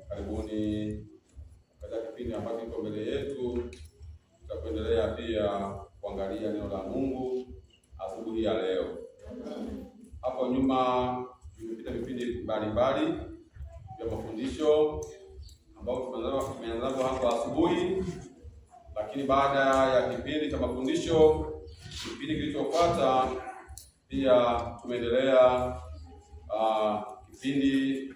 Karibuni katika kipindi ambacho kiko mbele yetu. Tutaendelea pia kuangalia neno la Mungu asubuhi ya leo. Hapo nyuma tumepita vipindi mbalimbali vya mafundisho ambao tumeanza hapo asubuhi, lakini baada ya kipindi cha mafundisho, kipindi kilichofuata pia tumeendelea kipindi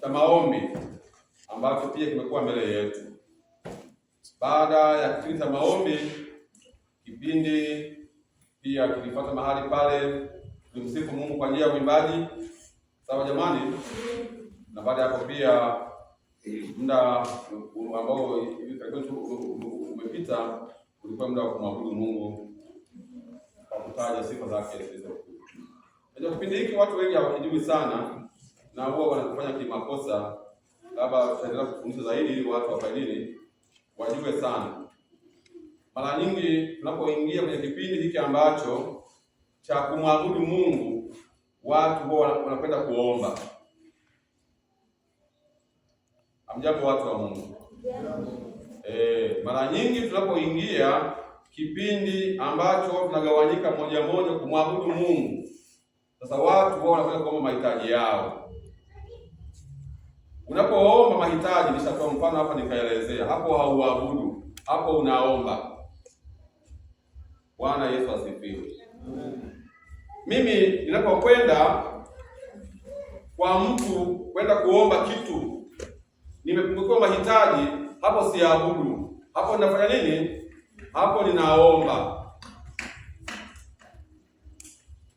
cha maombi ambacho pia kimekuwa mbele yetu. Baada ya kipindi cha maombi, kipindi pia kilifuata mahali pale tulimsifu Mungu kwa njia ya uimbaji. Sawa jamani? Na baada ya hapo pia muda ambao hivi karibuni umepita ulikuwa muda wa kumwabudu Mungu kwa kutaja sifa zake. Ndio kipindi hiki watu wengi hawakijui sana na huwa wanafanya kimakosa. Labda tutaendelea kufundisha zaidi ili watu wafaidini wajue sana. Mara nyingi tunapoingia kwenye kipindi hiki ambacho cha kumwabudu Mungu, watu huwa wanapenda kuomba. Amjapo watu wa Mungu. Mara nyingi tunapoingia kipindi ambacho tunagawanyika moja moja kumwabudu Mungu, sasa watu huwa wanapenda kuomba mahitaji yao. Unapoomba mahitaji, nishatoa mfano hapa nikaelezea, hapo hauabudu, hapo unaomba. Bwana Yesu asifiwe. Mimi ninapokwenda kwa mtu kwenda kuomba kitu, nimepungukiwa mahitaji, hapo siabudu. Hapo ninafanya nini? Hapo ninaomba.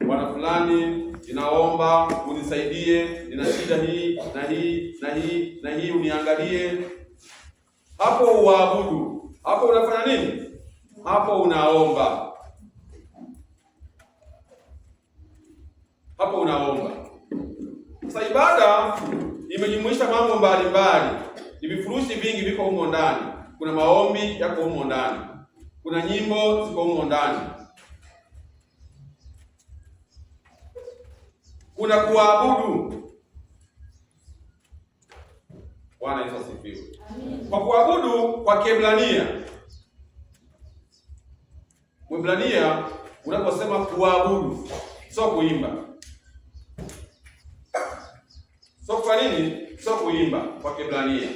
Bwana fulani, ninaomba unisaidie, nina shida hii na hii na hii na hii, uniangalie. Hapo uabudu. Hapo unafanya nini? Hapo unaomba. Hapo unaomba. Sasa ibada imejumuisha mambo mbalimbali. Ni vifurushi vingi viko humo ndani. Kuna maombi yako humo ndani. Kuna nyimbo ziko humo ndani. Kuna kuabudu. Bwana Yesu asifiwe. Kwa kuabudu kwa Kiebrania. Mwebrania unaposema kuabudu, sio kuimba. Sio kwa nini? Sio kuimba kwa Kiebrania.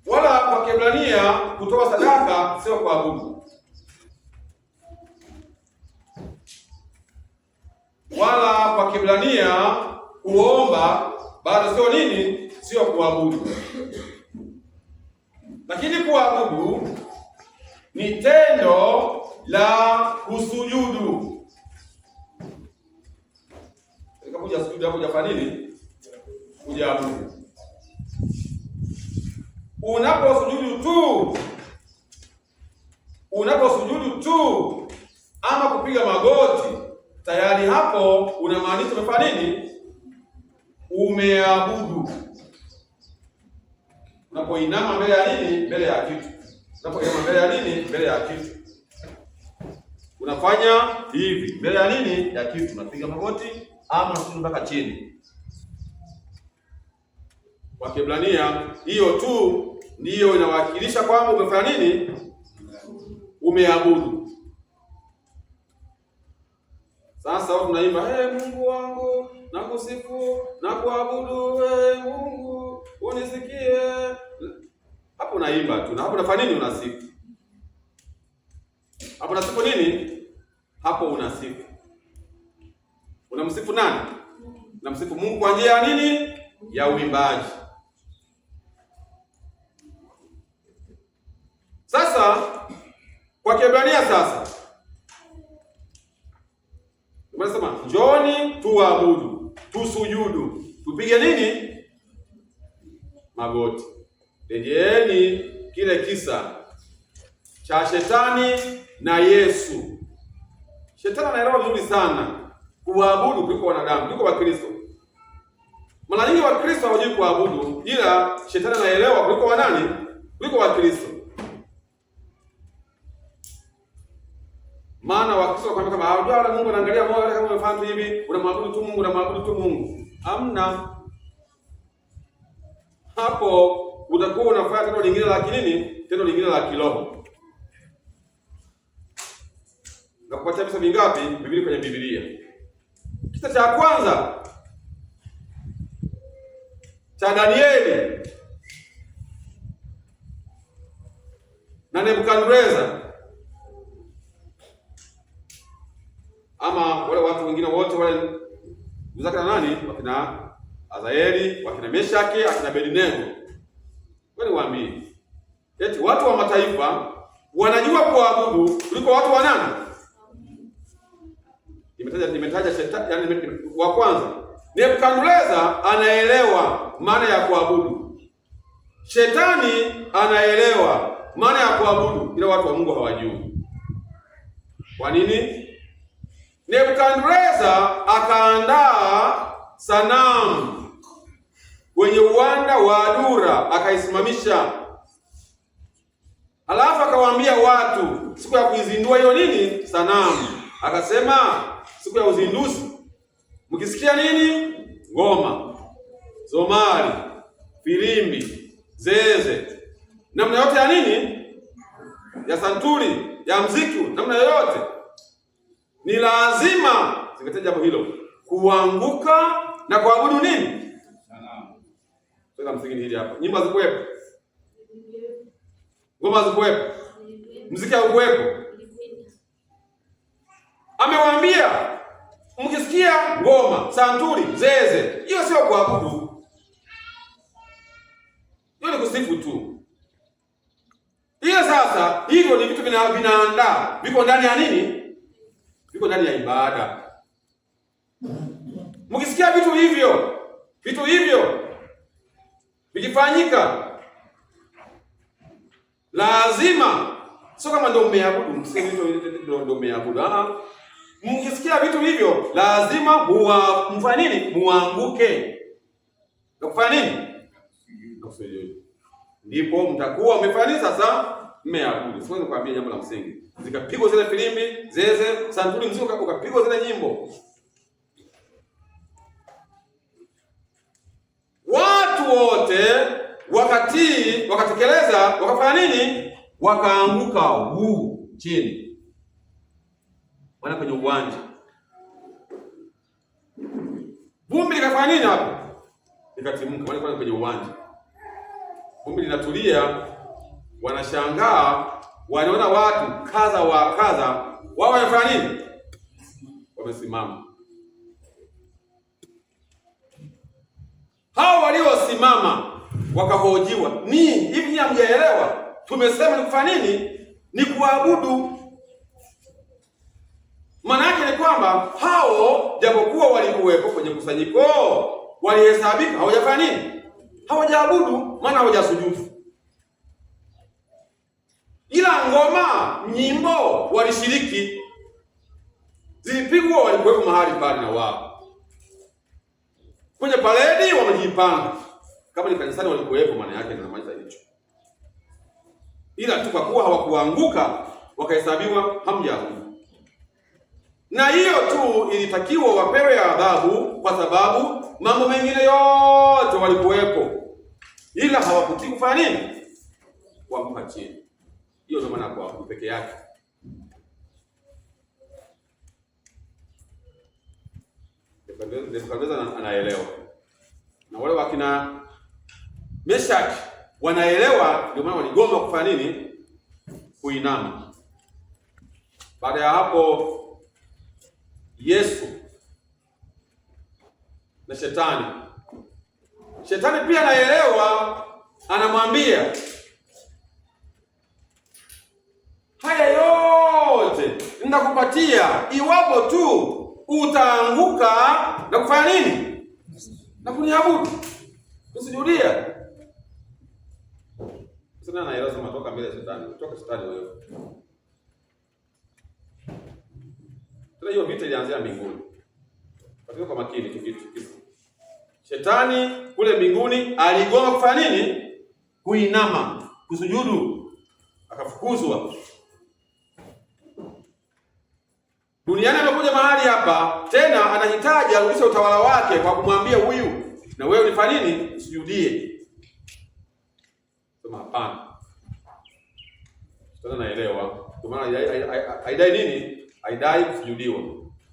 Wala kwa Kiebrania kutoa sadaka sio kuabudu. Wala kwa Kiebrania kuomba bado sio nini? Sio kuabudu. Lakini kuabudu ni tendo la kusujudu. Kuja sujudu hapo hujafanya nini? Hujaabudu. Unaposujudu tu ama kupiga magoti, tayari hapo unamaanisha umefanya nini? Umeabudu. Unapoinama mbele ya nini? Mbele ya kitu. Unapoinama mbele ya nini? Mbele ya kitu. Unafanya hivi mbele ya nini? Ya kitu. Unapiga magoti ama unashuka mpaka chini. Kwa Kiebrania hiyo tu ndiyo inawakilisha kwamba umefanya nini? Umeabudu. Sasa wao tunaimba, Mungu wangu nakusifu na kuabudu, Mungu unisikie. Hapo naimba tu. Na hapo unafanya nini? Unasifu. Hapo unasifu nini? Hapo unasifu. Unamsifu nani? Unamsifu Mungu kwa njia ya nini? Ya uimbaji. Sasa kwa Kiebrania sasa tunasema njoni tuabudu, tusujudu, tupige nini? Magoti. Rejeeni kile kisa cha Shetani na Yesu. Shetani anaelewa vizuri sana kuabudu kuliko wanadamu, kuliko Wakristo. Mara nyingi Wakristo hawajui kuabudu, ila Shetani anaelewa kuliko wanani? Kuliko Wakristo. Maana Wakristo kama hawajua Mungu anaangalia moyo wake, kama umefanya hivi, unamwabudu tu Mungu, unamwabudu tu Mungu. Hamna. Hapo utakuwa unafanya tendo lingine la kinini? Tendo lingine la kiroho. Na kupatia visa vingapi Biblia kwenye Biblia? Kisa cha kwanza cha Danieli na Nebukadneza, ama wale watu wengine wote wale mzaka na nani? Wakina Azaeli, wakina Meshaki, wakina Abednego. Kwani waamini eti watu wa mataifa wanajua kuabudu kuliko watu wa nani? Nimetaja Shetani, yani wa kwanza Nebukadneza anaelewa maana ya kuabudu. Shetani anaelewa maana ya kuabudu, ila watu wa Mungu hawajui. Kwa nini? Nebukadneza akaandaa sanamu kwenye uwanda wa Dura akaisimamisha. Alafu akawaambia watu siku ya kuizindua hiyo nini? Sanamu. Akasema siku ya uzinduzi mkisikia nini? Ngoma, zomari, filimbi, zeze, namna yote ya nini? Ya santuri, ya mziki, namna yoyote, ni lazima zingatia jambo hilo, kuanguka na kuabudu nini? Sanamu. Sasa msingi hili hapa. Nyimbo zikuwepo? Ngoma zikuwepo? Mziki haukuwepo? Amewaambia mkisikia ngoma, santuri, zeze, hiyo sio kuabudu. Hiyo ni kusifu tu. Hiyo sasa, hivyo ni vitu vinaandaa, viko ndani ya nini? Viko ndani ya ibada. Mkisikia vitu hivyo vikifanyika, lazima sio kama ndio umeabudu, msikie ndio umeabudu. Mkisikia vitu hivyo lazima mfanye nini? Muanguke. Na kufanya nini? Ndipo mtakuwa mmefanya sasa, mmeabudu. Siwezi kuambia jambo la msingi. Zikapigwa zile filimbi, zeze, santuri, mziki ukapigwa zile nyimbo. Watu wote wakatii, wakatekeleza, wakafanya nini? Wakaanguka chini. Wana kwenye uwanja. Vumbi likafanya nini hapo? Likatimuka. Wana kwenye uwanja. Vumbi linatulia, wanashangaa, wanaona watu kadha wa kadha, wao wanafanya nini? Wamesimama. Hao waliosimama wakahojiwa, hivi hamjaelewa? Tumesema ni kufanya nini? Ni kuabudu. Maana yake ni kwamba hao japokuwa walikuwepo kwenye kusanyiko, walihesabika hawajafanya nini? Hawajaabudu, maana hawajasujudu. Ila ngoma, nyimbo walishiriki. Zilipigwa, walikuwepo mahali pale na wao. Kwenye paredi wamejipanga. Kama ni kanisani walikuwepo, maana yake na maana hicho. ila tu kwa kuwa hawakuanguka wakahesabiwa hamjaabudu. Na hiyo tu ilitakiwa wapewe adhabu, kwa sababu mambo mengine yote walikuwepo, ila hawakutii kufanya nini? Kuanguka chini. Hiyo ndio maana kwa peke yake. Nebukadneza anaelewa, na wale wakina Meshaki wanaelewa, ndio maana waligoma kufanya nini? Kuinama. Baada ya hapo Yesu na Shetani pia anaelewa, anamwambia haya yote nitakupatia iwapo tu utaanguka na kufanya nini? Na kuniabudu, usijudia. Sasa anaelewa, sema toka mbele ya Shetani, toka Shetani wewe. Tuna hiyo vita ilianzia mbinguni. Kwa makini kitu. Shetani kule mbinguni aligoma kufanya nini? Kuinama, kusujudu, akafukuzwa. Duniani amekuja mahali hapa tena anahitaji arudishe utawala wake kwa kumwambia huyu, na wewe unifanya nini? Usujudie. Sema hapana. Sasa naelewa. Kwa maana haidai nini? Haidai kusujudiwa.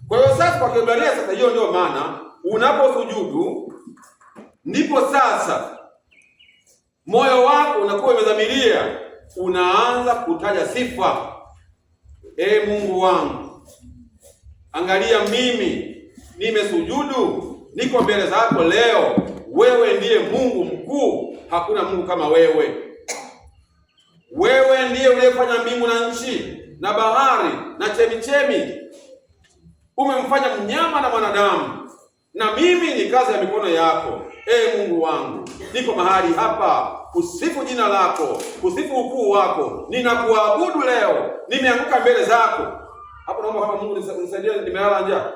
Kwa hiyo sasa kwa Kiebrania sasa hiyo ndio maana unaposujudu ndipo sasa moyo wako unakuwa umedhamiria, unaanza kutaja sifa. Mungu wangu, angalia mimi nimesujudu, niko mbele zako leo. Wewe ndiye Mungu mkuu, hakuna Mungu kama wewe. Wewe ndiye uliyefanya mbingu na nchi na bahari na chemichemi. Umemfanya mnyama na mwanadamu, na mimi ni kazi ya mikono yako. Mungu wangu, niko mahali hapa kusifu jina lako, kusifu ukuu wako. Ninakuabudu leo, nimeanguka mbele zako. Hapo naomba kama Mungu nisaidie, nimelala njaa.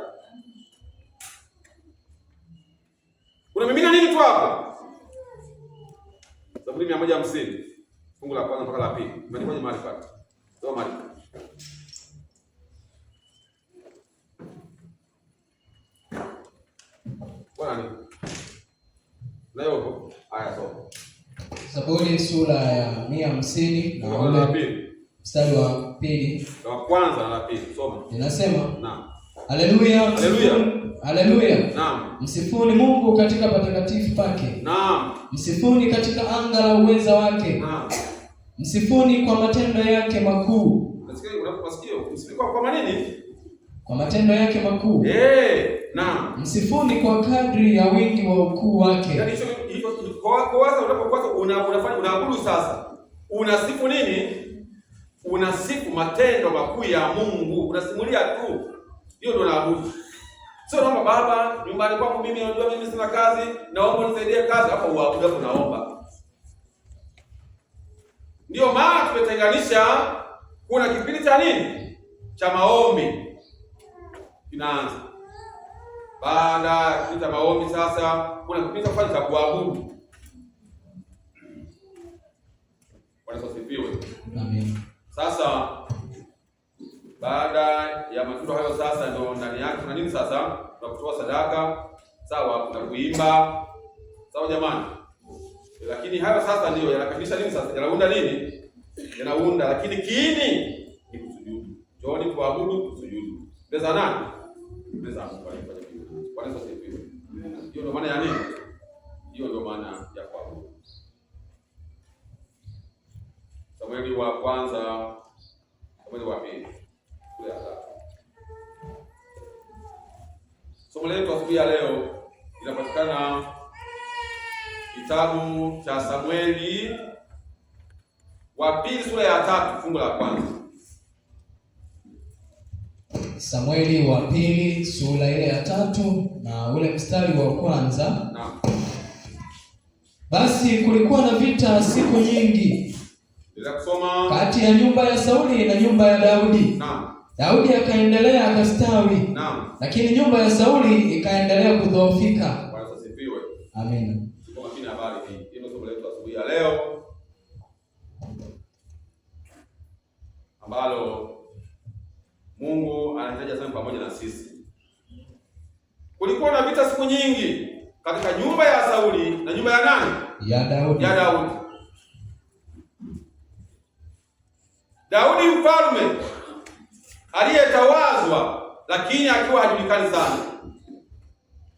Unamimina nini tu hapo? Zaburi 150 fungu la kwanza mpaka la pili. Imeandikwa mahali pale. Soma mahali. Bwana leo haya soma. Zaburi sura ya 150 na ule mstari wa pili. Wa kwanza na la pili. Soma. Ninasema, naam. Haleluya. Haleluya. Haleluya. Naam. Msifuni Mungu katika patakatifu pake. Naam. Msifuni katika anga la uweza wake. Naam. Msifuni kwa matendo yake makuu. Unasikia? Msifuni kwa nini? Kwa matendo yake makuu. Naam. Msifuni kwa kadri ya wingi wa ukuu wake. Yaani hiyo kwanza unapokuwa unafanya unaabudu sasa. Unasifu nini? Unasifu matendo makuu ya Mungu. Unasimulia tu. Hiyo ndio unaabudu. Sio naomba Baba, nyumbani kwangu mimi unajua mimi sina kazi, naomba unisaidie kazi. Hapo uabudu, hapo naomba. Ndio maana tumetenganisha, kuna kipindi cha nini? Cha maombi. Kinaanza. Baada ya kipindi cha maombi sasa kuna kipindi cha kuabudu. Bwana asifiwe. Amen. Sasa baada ya matendo hayo sasa ndio ndani yake kuna nini sasa? Tunakutoa sadaka, sawa, kuna kuimba. Sawa jamani? Lakini hayo sasa ndio yanakamilisha nini sasa? Yanaunda nini? Yanaunda, lakini kiini ni kusujudu. Njooni kuabudu, kusujudu. Mbele nani? Mbele za Mungu alifanya kitu. Bwana asifiwe. Hiyo ndio maana ya nini? Hiyo ndio maana ya kuabudu. Samueli wa kwanza, Samueli wa pili. Somo letu asubuhi ya leo linapatikana kitabu cha Samueli wa pili sura ya 3 fungu la kwanza. Samueli wa pili sura ile ya 3 na ule mstari wa kwanza. Naam. Basi kulikuwa na vita siku nyingi. Bila kusoma. Kati ya nyumba ya Sauli na nyumba ya Daudi. Naam. Daudi akaendelea akastawi. Naam. Lakini nyumba ya Sauli ikaendelea kudhoofika. Bwana asifiwe. Amen. Tuko makini habari hii. Hilo somo letu asubuhi ya leo. ambalo Mungu anahitaji aseme pamoja na sisi. Kulikuwa na vita siku nyingi katika nyumba ya Sauli na nyumba ya nani? Ya Daudi. Ya Daudi. Daudi mfalme aliyetawazwa lakini akiwa hajulikani sana.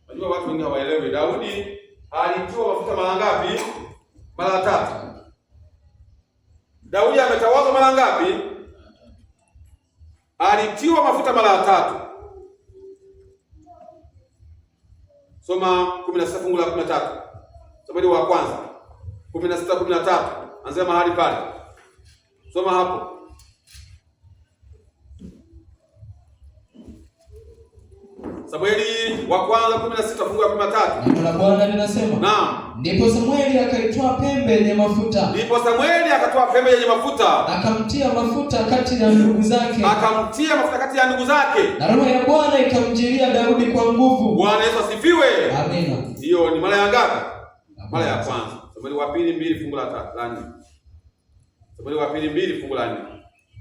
Unajua watu wengi hawaelewi. Daudi alitiwa mafuta mara ngapi? Mara 3. Daudi ametawazwa mara ngapi? Alitiwa mafuta mara 3. Soma 16 fungu la 13. Samueli wa kwanza 16:13. Anzia mahali pale. Soma hapo. Samueli wa kwanza 16 fungu la 13. Neno la Bwana linasema, naam, ndipo Samueli akaitoa pembe yenye mafuta. Ndipo Samueli akatoa pembe yenye mafuta, akamtia mafuta kati ya ndugu zake. Akamtia mafuta kati ya ndugu zake. Na roho ya Bwana ikamjilia Daudi kwa nguvu. Bwana Yesu asifiwe. Amina. Hiyo ni mara ya ngapi? Mara ya kwanza. Samueli wa pili 2 fungu la 4. Samueli wa pili 2 fungu la 4.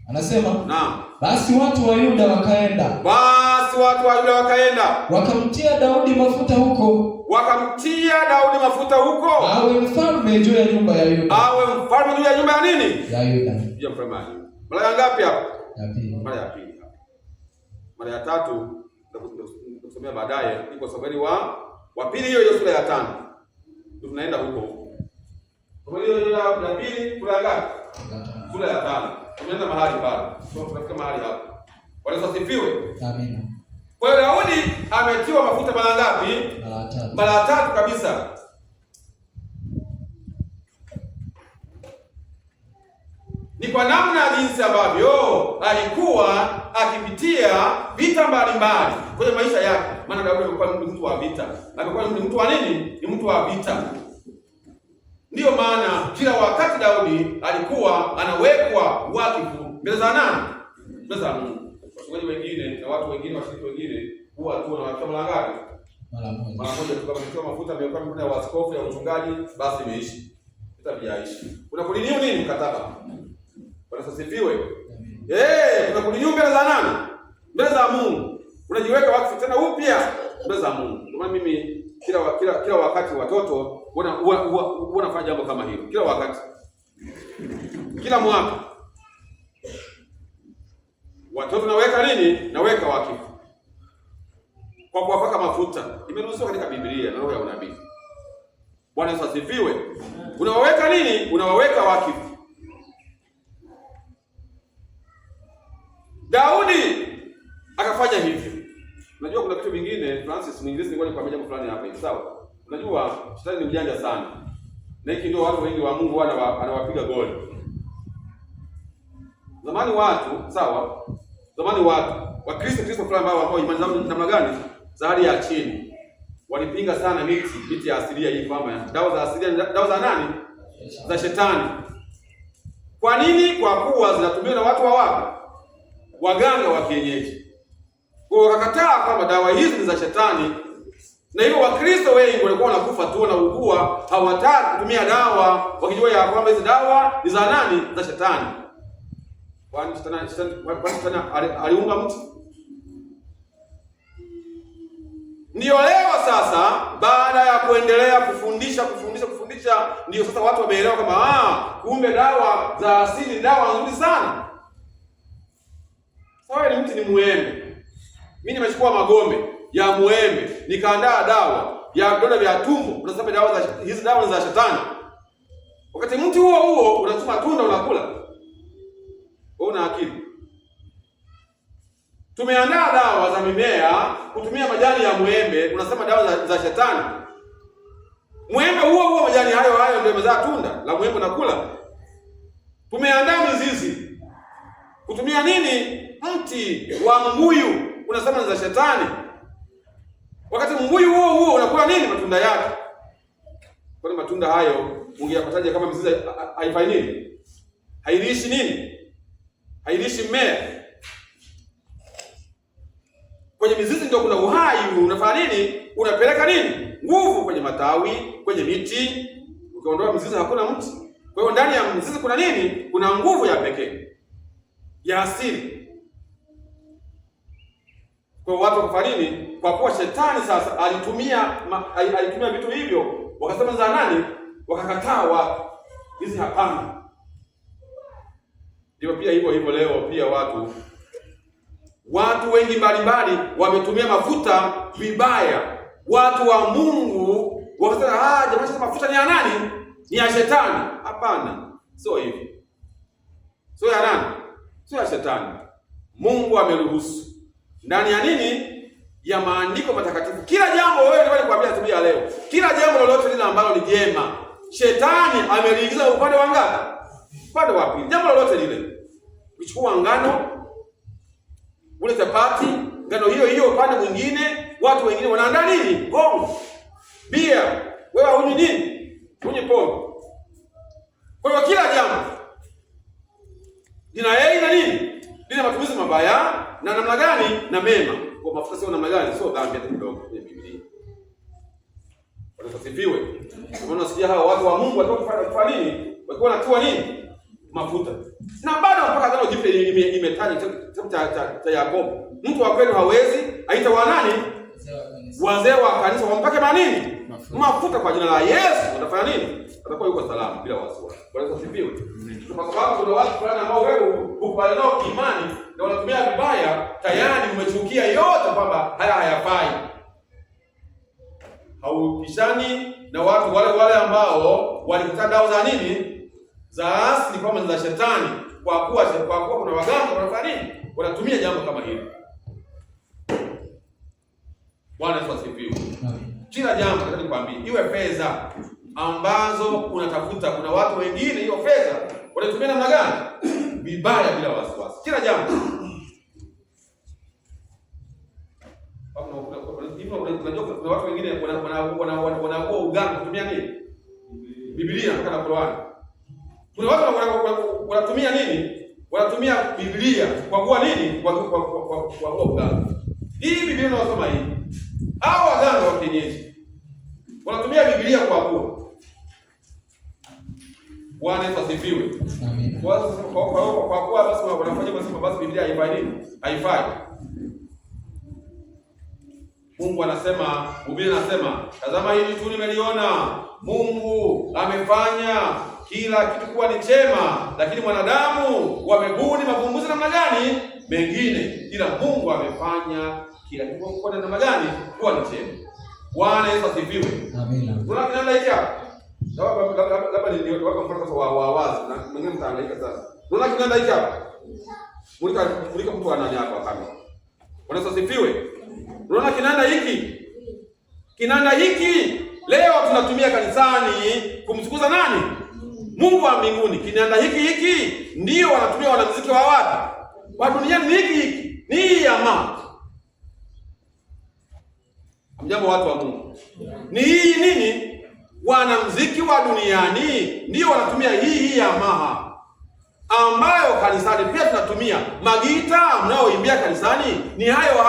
Anasema, naam, basi watu wa Yuda wakaenda. Basi watu wa Yuda wakaenda. Wakamtia Daudi mafuta huko. Wakamtia Daudi mafuta huko. Awe mfalme juu ya nyumba ya Yuda. Awe mfalme juu ya nyumba ya nini? Ya Yuda. Ya mfalme. Mara ya ngapi hapo? Ya pili. Mara ya pili hapo. Mara ya 3 tutasomea baadaye. Iko Samueli wa pili hiyo sura ya 5. Tunaenda huko. Samueli hiyo ya pili sura ya ngapi? Sura ya 5. Tunaenda mahali pale. Tunafika mahali hapo. Bwana asifiwe. Amina. Kwa hiyo Daudi ametiwa mafuta mara ngapi? Mara 3. Mara 3 kabisa. Ni kwa namna jinsi ambavyo alikuwa akipitia vita mbalimbali kwenye maisha yake. Maana Daudi alikuwa ni mtu wa vita. Alikuwa ni mtu wa nini? Ni mtu wa vita. Ndiyo maana kila wakati Daudi alikuwa anawekwa wakifu mbele za nani? Mbele za Mungu. Watu wengine na watu wengine, washiriki wengine huwa tu wanaweka mara ngapi? Mara moja. Mara moja tu, kama mtiwa mafuta amekuwa mafuta ya askofu ya uchungaji, basi imeishi. Itabiaishi. Unakuliniu nini mkataba? Bwana asifiwe. Unakuliniu mbele za nani? Mbele za Mungu. Unajiweka wakfu tena upya mbele za Mungu. Kwa maana mimi kila wakati watoto wanafanya jambo kama hilo. Kila wakati. Kila mwaka. Watoto naweka nini? Naweka wakifu. Kwa kuwapaka mafuta. Imeruhusiwa katika Biblia na roho ya unabii. Bwana Yesu asifiwe. Unawaweka nini? Unawaweka wakifu. Daudi akafanya hivyo. Unajua kuna vitu vingine, Francis Mwingereza nilikuwa nikwambia jambo fulani hapa hivi, sawa? Unajua shetani ni mjanja sana. Na hiki ndio watu wengi wa Mungu anawapiga goli. Zamani watu Wakristo fulani ambao imani zao namna gani? Za hali ya chini. Walipinga sana miti ya asilia hii kwamba dawa za asilia, dawa za nani? Za shetani. Kwa nini? Kwa kuwa zinatumiwa na watu wa wapi? Waganga wa kienyeji. Kwa wakakataa kwamba dawa hizi ni za shetani. Na hivyo Wakristo wengi walikuwa wanakufa tu na ugua, hawataka kutumia dawa wakijua ya kwamba hizi dawa ni za nani? Za shetani. Kwani shetani aliunga mtu? Ndio leo sasa, baada ya kuendelea kufundisha, ndio sasa watu wameelewa kama kumbe dawa za asili ni dawa nzuri sana. Sawa, ni mti ni muembe. Mimi nimechukua magome ya muembe, nikaandaa dawa ya vidonda vya tumbo. Unasema hizi dawa ni za shetani. Wakati mti huo unachuma tunda unakula. Wewe una akili? Tumeandaa dawa za mimea kutumia majani ya muembe, unasema dawa za shetani. Muembe huo majani hayo ndio yamezaa tunda la muembe unakula. Tumeandaa mizizi kutumia nini? Mti wa mbuyu, unasema ni za shetani. Wakati mbuyu huo unakula nini? Matunda yake. Kwa matunda hayo ungeyapataje kama mizizi haifai nini? Hailishi nini? Hailishi mmea. Kwenye mizizi ndio kuna uhai. Unafanya nini? Unapeleka nini? Nguvu kwenye matawi, kwenye miti. Ukiondoa mizizi hakuna mti. Kwa hiyo ndani ya mizizi kuna nini? Kuna nguvu ya pekee. ya asili. Kwa watu wakafanya nini? Kwa kuwa shetani sasa alitumia vitu hivyo, wakasema za nani? Wakakataa watu. Hizi hapana. Ndio pia hivyo leo pia watu wengi mbalimbali wametumia mafuta vibaya. Watu wa Mungu wakasema jamani, mafuta ni ya nani? Ni ya shetani. Hapana. Sio hivi. Sio ya nani? Sio ya shetani. Mungu ameruhusu ndani ya nini? Ya maandiko matakatifu. Kila jambo wewe kuambia asubuhi ya leo, kila jambo lolote lile ambalo ni jema, shetani ameliingiza upande wa ngapi? Upande wa pili. Jambo lolote lile. Ukichukua ngano, ule chapati, ngano hiyo upande mwingine, watu wengine wanaandaa nini? Gongo. Bia. Wewe hunywi nini? Hunywi pombe. Kwa hiyo kila jambo lina yeye na nini? Lina matumizi mabaya na namna gani na mema. Kwa mafuta sio namna gani? Sio dhambi hata kidogo kwenye Biblia. Wanasifiwe. Unaona sija hao watu wa Mungu watoka kufanya nini? Walikuwa wanatua nini? Mafuta. Na bado mpaka Agano Jipya imetaja kitabu cha Yakobo. Mtu wa kweli hawezi aita wa nani? Wazee wa kanisa wampake manini? Mafuta kwa jina la Yesu. Utafanya nini? Atakuwa yuko salama bila wasiwasi. Bwana asifiwe. Kwa sababu kuna watu fulani ambao wewe ukubali nao imani na wanatumia vibaya, tayari umechukia yote kwamba haya hayafai. Haupishani na watu wale ambao walikuta dawa za nini? Za asili kama ni za shetani, kwa kuwa kuna waganga wanafanya nini? Wanatumia jambo kama hili. Bwana asifiwe. Kila jambo nataka nikwambie, iwe fedha ambazo unatafuta, kuna watu wengine hiyo fedha wanatumia namna gani? Vibaya bila wasiwasi. Kila jambo. Unajua kuna watu wengine wanakuwa uganga kutumia nini? Biblia na Qur'an. Kuna watu wanatumia nini? Wanatumia Biblia kwa kuwa nini? Kwa uganga. Hii Biblia unasoma hii. Hao waganga wa kienyeji wanatumia Biblia kwa kuwa. Bwana asifiwe. Amen. Kwa kuwa basi wanafanya basi Biblia haifai nini? Haifai. Mungu anasema, Biblia inasema, tazama hili tu nimeliona, Mungu amefanya kila kitu kuwa ni chema, lakini mwanadamu wamebuni mavumbuzi namna gani? Mengine. Ila Mungu amefanya kila kitu kuwa namna gani? Kuwa ni chema. Bwana Yesu asifiwe. Amen. Kuna kinanda hiki hapa. Labda ni wako mfano sasa wa wazi na mwingine mtaangaika sasa. Kuna kinanda hiki hapa. Mulika mtu anani hapa kama. Bwana Yesu asifiwe. Unaona kinanda hiki? Kinanda hiki leo tunatumia kanisani kumtukuza nani? Mungu wa mbinguni. Kinanda hiki ndio wanatumia wanamuziki wa wapi? Wa duniani hiki. Ni ama. Mjambo watu wa Mungu. Ni hii nini? Wanamuziki wa duniani ndio wanatumia hii Yamaha. Ambayo kanisani pia tunatumia. Magita mnaoimbia kanisani ni hayo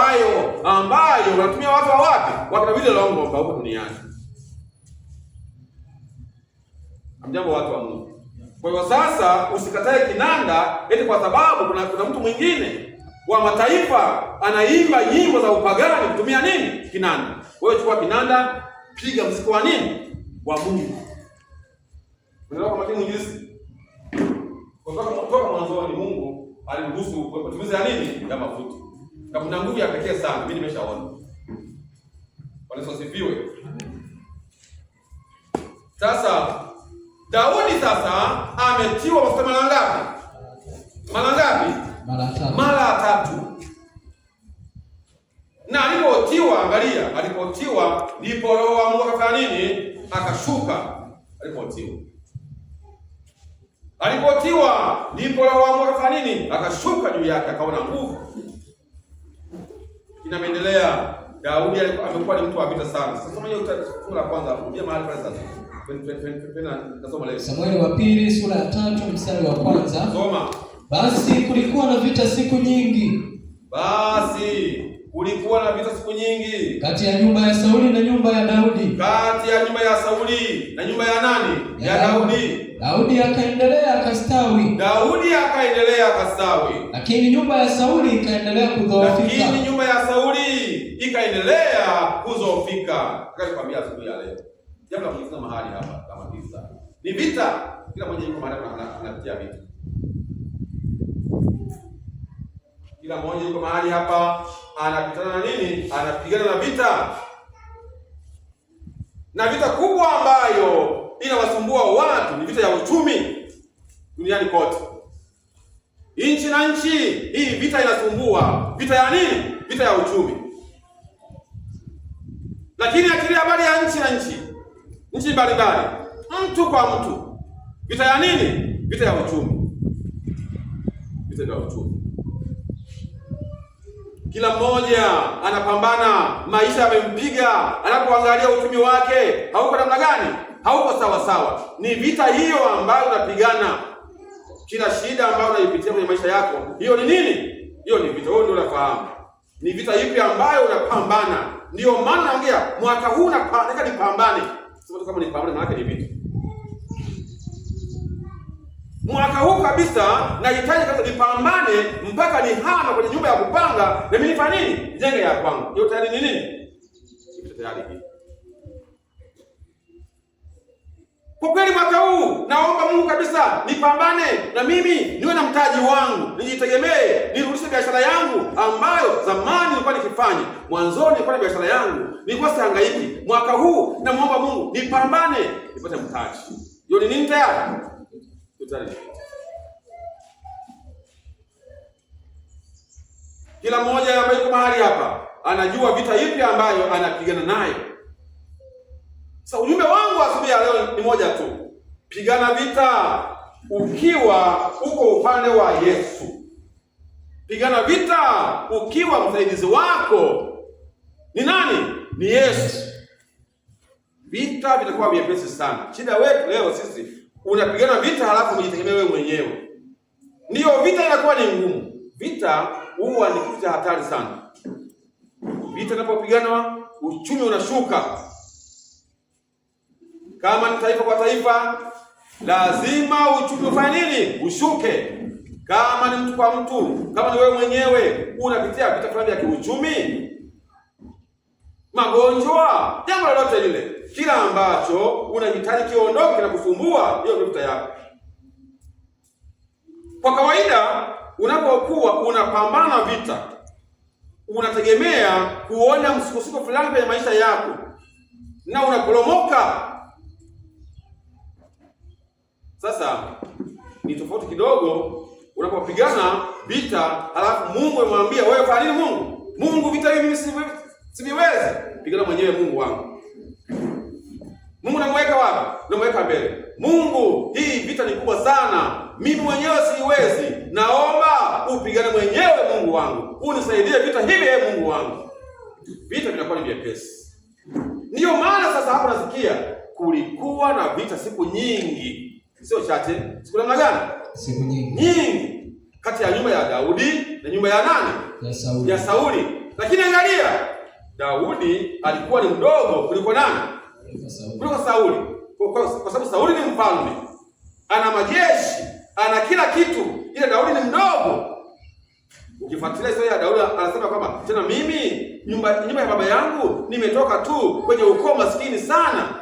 ambayo wanatumia watu wa wapi? Watu vile longo huko duniani. Mjambo watu wa Mungu. Kwa hiyo sasa usikatae kinanda eti kwa sababu kuna mtu mwingine wa mataifa anaimba nyimbo za upagani kutumia nini? Kinanda. Wewe chukua kinanda, piga muziki wa nini? Wa Mungu. Unaelewa kama kitu mwingizi? Kutoka mwanzoni Mungu aliruhusu matumizi ya nini? Ya mafuta. Na kuna nguvu ya pekee sana, mimi nimeshaona. Bwana asifiwe. Sasa Daudi sasa ametiwa mafuta mara ngapi? Mara ngapi? Mara tatu. Na alipotiwa, angalia, alipotiwa ndipo Roho wa Mungu akafanya nini? Akashuka. Alipotiwa ndipo Roho wa Mungu akafanya nini? Akashuka juu yake, akaona nguvu. Inaendelea. Daudi amekuwa ni mtu wa vita sana. Sasa mwenye fungu la kwanza, rudia mahali pale sasa. Samueli wa pili sura ya 3 mstari wa kwanza. Soma. Basi kulikuwa na vita siku nyingi. Kati ya nyumba ya Sauli na nyumba ya Daudi. Kati ya nyumba ya Sauli na nyumba ya nani? Ya Daudi. Daudi akaendelea akastawi. akaendelea kastawi. Lakini nyumba ya Sauli ikaendelea kudhoofika. Nakwambia asubuhi ya leo, jambo la kujifunza mahali hapa kama vita. Ni vita. Kila mmoja yuko mahali anapitia vita. Kila mmoja yuko mahali hapa anapitana na nini? Anapigana na vita. Na vita kubwa ambayo inawasumbua watu ni vita ya uchumi duniani kote. Nchi na nchi, hii vita inasumbua. Vita ya nini? Vita ya uchumi. Lakini akilia habari ya nchi na nchi mbalimbali, mtu kwa mtu, vita ya nini? Vita ya uchumi. Vita ya uchumi. Kila mmoja anapambana, maisha yamempiga, anapoangalia uchumi wake hauko namna gani? Hauko sawa sawa. Ni vita hiyo ambayo unapigana. Kila shida ambayo unaipitia kwenye maisha yako, hiyo ni nini? Hiyo ni vita. Wewe ndio unafahamu. Ni vita ipi ambayo unapambana? Ndio maana naongea mwaka huu nataka nipambane. Sio kama nipambane, maana ni vita. Mwaka huu kabisa nahitaji kabisa nipambane mpaka nihama kwenye nyumba ya kupanga na mimi nifanye nini? Jenge ya kwangu. Hiyo tayari ni nini? Hiyo tayari hii. Kwa kweli mwaka huu naomba Mungu kabisa nipambane na mimi niwe na mtaji wangu, nijitegemee, nirudishe biashara yangu ambayo zamani nilikuwa nikifanya. Mwanzoni nilikuwa na biashara yangu, nilikuwa sihangaiki. Mwaka huu namuomba Mungu nipambane nipate mtaji. Hiyo ni nini tayari? Kila mmoja ambaye yuko mahali hapa anajua vita ipi ambayo anapigana nayo. Sasa ujumbe wangu asubuhi ya leo ni moja tu. Pigana vita ukiwa uko upande wa Yesu. Pigana vita ukiwa msaidizi wako ni nani? Ni Yesu. Vita vitakuwa vyepesi sana. Shida wetu leo sisi, unapigana vita halafu unajitegemea wewe mwenyewe. Ndio vita inakuwa ni ngumu. Vita huwa ni kitu cha hatari sana. Vita inapopiganwa, uchumi unashuka. Kama ni taifa kwa taifa, lazima uchumi ufanye nini? Ushuke. Kama ni mtu kwa mtu, kama ni wewe mwenyewe unapitia vita fulani ya kiuchumi, magonjwa, jambo lolote lile, kila ambacho unahitaji kiondoke na kusumbua, hiyo ndio vita yako. Kwa kawaida unapokuwa unapambana vita, unategemea kuona msukosuko fulani kwenye maisha yako na unaporomoka. Sasa ni tofauti kidogo unapopigana vita halafu Mungu amwambia wewe fanya nini? Mungu vita hivi mimi siviwezi. Pigana mwenyewe Mungu wangu. Mungu namweka wapi? Namweka mbele. Mungu, hii vita ni kubwa sana. Mimi mwenyewe siwezi. Naomba upigane mwenyewe Mungu wangu. Unisaidie vita hivi Mungu wangu. Vita vinakuwa ni vyepesi. Ndiyo maana sasa hapo nasikia kulikuwa na vita siku nyingi. Sio chache. Siku namna gani? Siku nyingi. Nyingi. Kati ya nyumba ya Daudi na nyumba ya nani? Ya Sauli. Lakini angalia, Daudi alikuwa ni mdogo kuliko nani? Kuliko Sauli. Kwa sababu Sauli ni mfalme. Ana majeshi, ana kila kitu. Ile Daudi ni mdogo. Ukifuatilia historia ya Daudi anasema kwamba tena mimi nyumba ya baba yangu nimetoka tu kwenye ukoo maskini sana.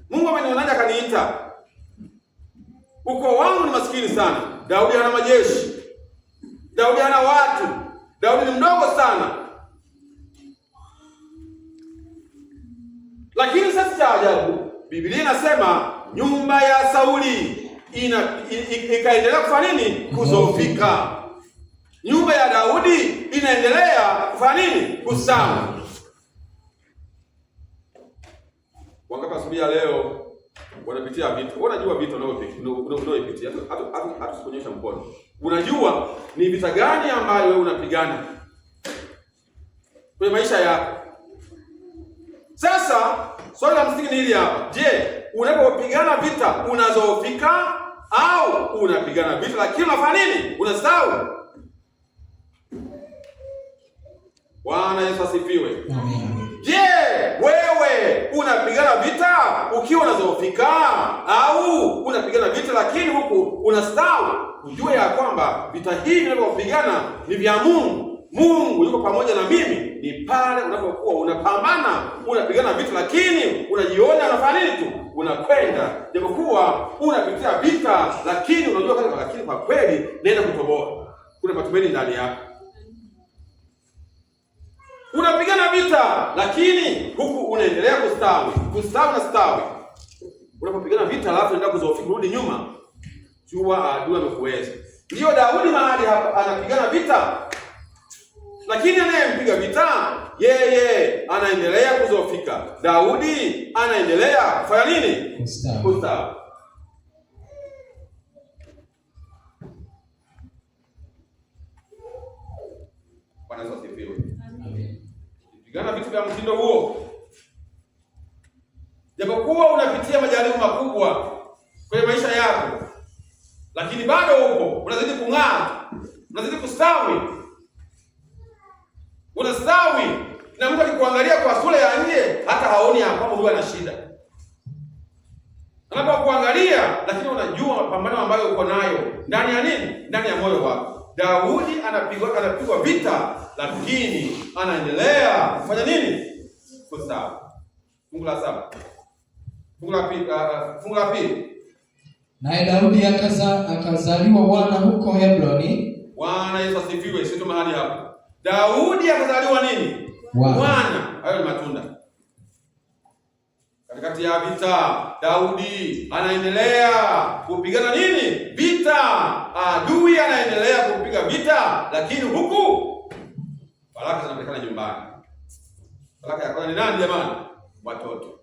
Mungu amenionaje akaniita. Ukoo wangu ni maskini sana. Daudi ana majeshi. Daudi ana watu. Daudi ni mdogo sana. Lakini sasa cha ajabu, Biblia inasema nyumba ya Sauli ikaendelea kufanya nini? Kudhoofika. Nyumba ya Daudi inaendelea kufanya nini? Kustawi. Wangapi asubuhi ya leo wanapitia vita? Unajua vita unayopitia. Hata usiponyesha mkono. Unajua ni vita gani ambayo wewe unapigana kwenye maisha yako? Sasa swali la msingi ni hili hapa. Je, unapopigana vita unadhoofika au unapigana vita lakini unafanya nini? Unastawi? Bwana Yesu asifiwe. Amen. Je, wewe unapigana vita ukiwa unadhoofika au unapigana vita lakini huku unastawi? Ujue ya kwamba vita hivi ninavyopigana ni vya Mungu. Mungu yuko pamoja na mimi. Ni pale unapokuwa unapambana, unapigana vita lakini unajiona unafanya nini tu, unakwenda. Japokuwa unapitia vita lakini unajua kama lakini kwa kweli naenda kutoboa. Kuna matumaini ndani yako. Unapigana vita lakini huku unaendelea kustawi na stawi. Unapopigana vita alafu unaenda kuzofika kurudi nyuma, jua adui amekuweza. Ndio Daudi mahali hapa anapigana vita, lakini anayempiga vita yeye anaendelea kuzofika. Daudi anaendelea kufanya nini? Kustawi. Bwana Yesu asifiwe. Amen. Pigana vitu vya mtindo huo. Japokuwa unapitia majaribu makubwa kwenye maisha yako, lakini bado upo, unazidi kung'aa, unazidi kustawi. Unastawi, na mtu akikuangalia kwa sura ya nje hata haoni ya kwamba huyu ana shida. Anapokuangalia lakini unajua mapambano ambayo uko nayo ndani ya nini? Ndani ya moyo wako. Daudi anapigwa vita lakini anaendelea kufanya nini? Kustawi. Fungu la 7. Fungu la pili. Naye Daudi akazaliwa wana huko Hebroni. Bwana Yesu asifiwe. Sio mahali hapo. Daudi akazaliwa nini? Wana. Hayo ni matunda. Katikati ya vita, Daudi anaendelea kupigana nini? Vita. Adui anaendelea kupiga vita, lakini huku baraka zinapatikana nyumbani. Baraka ya kwanza ni nani jamani? Watoto.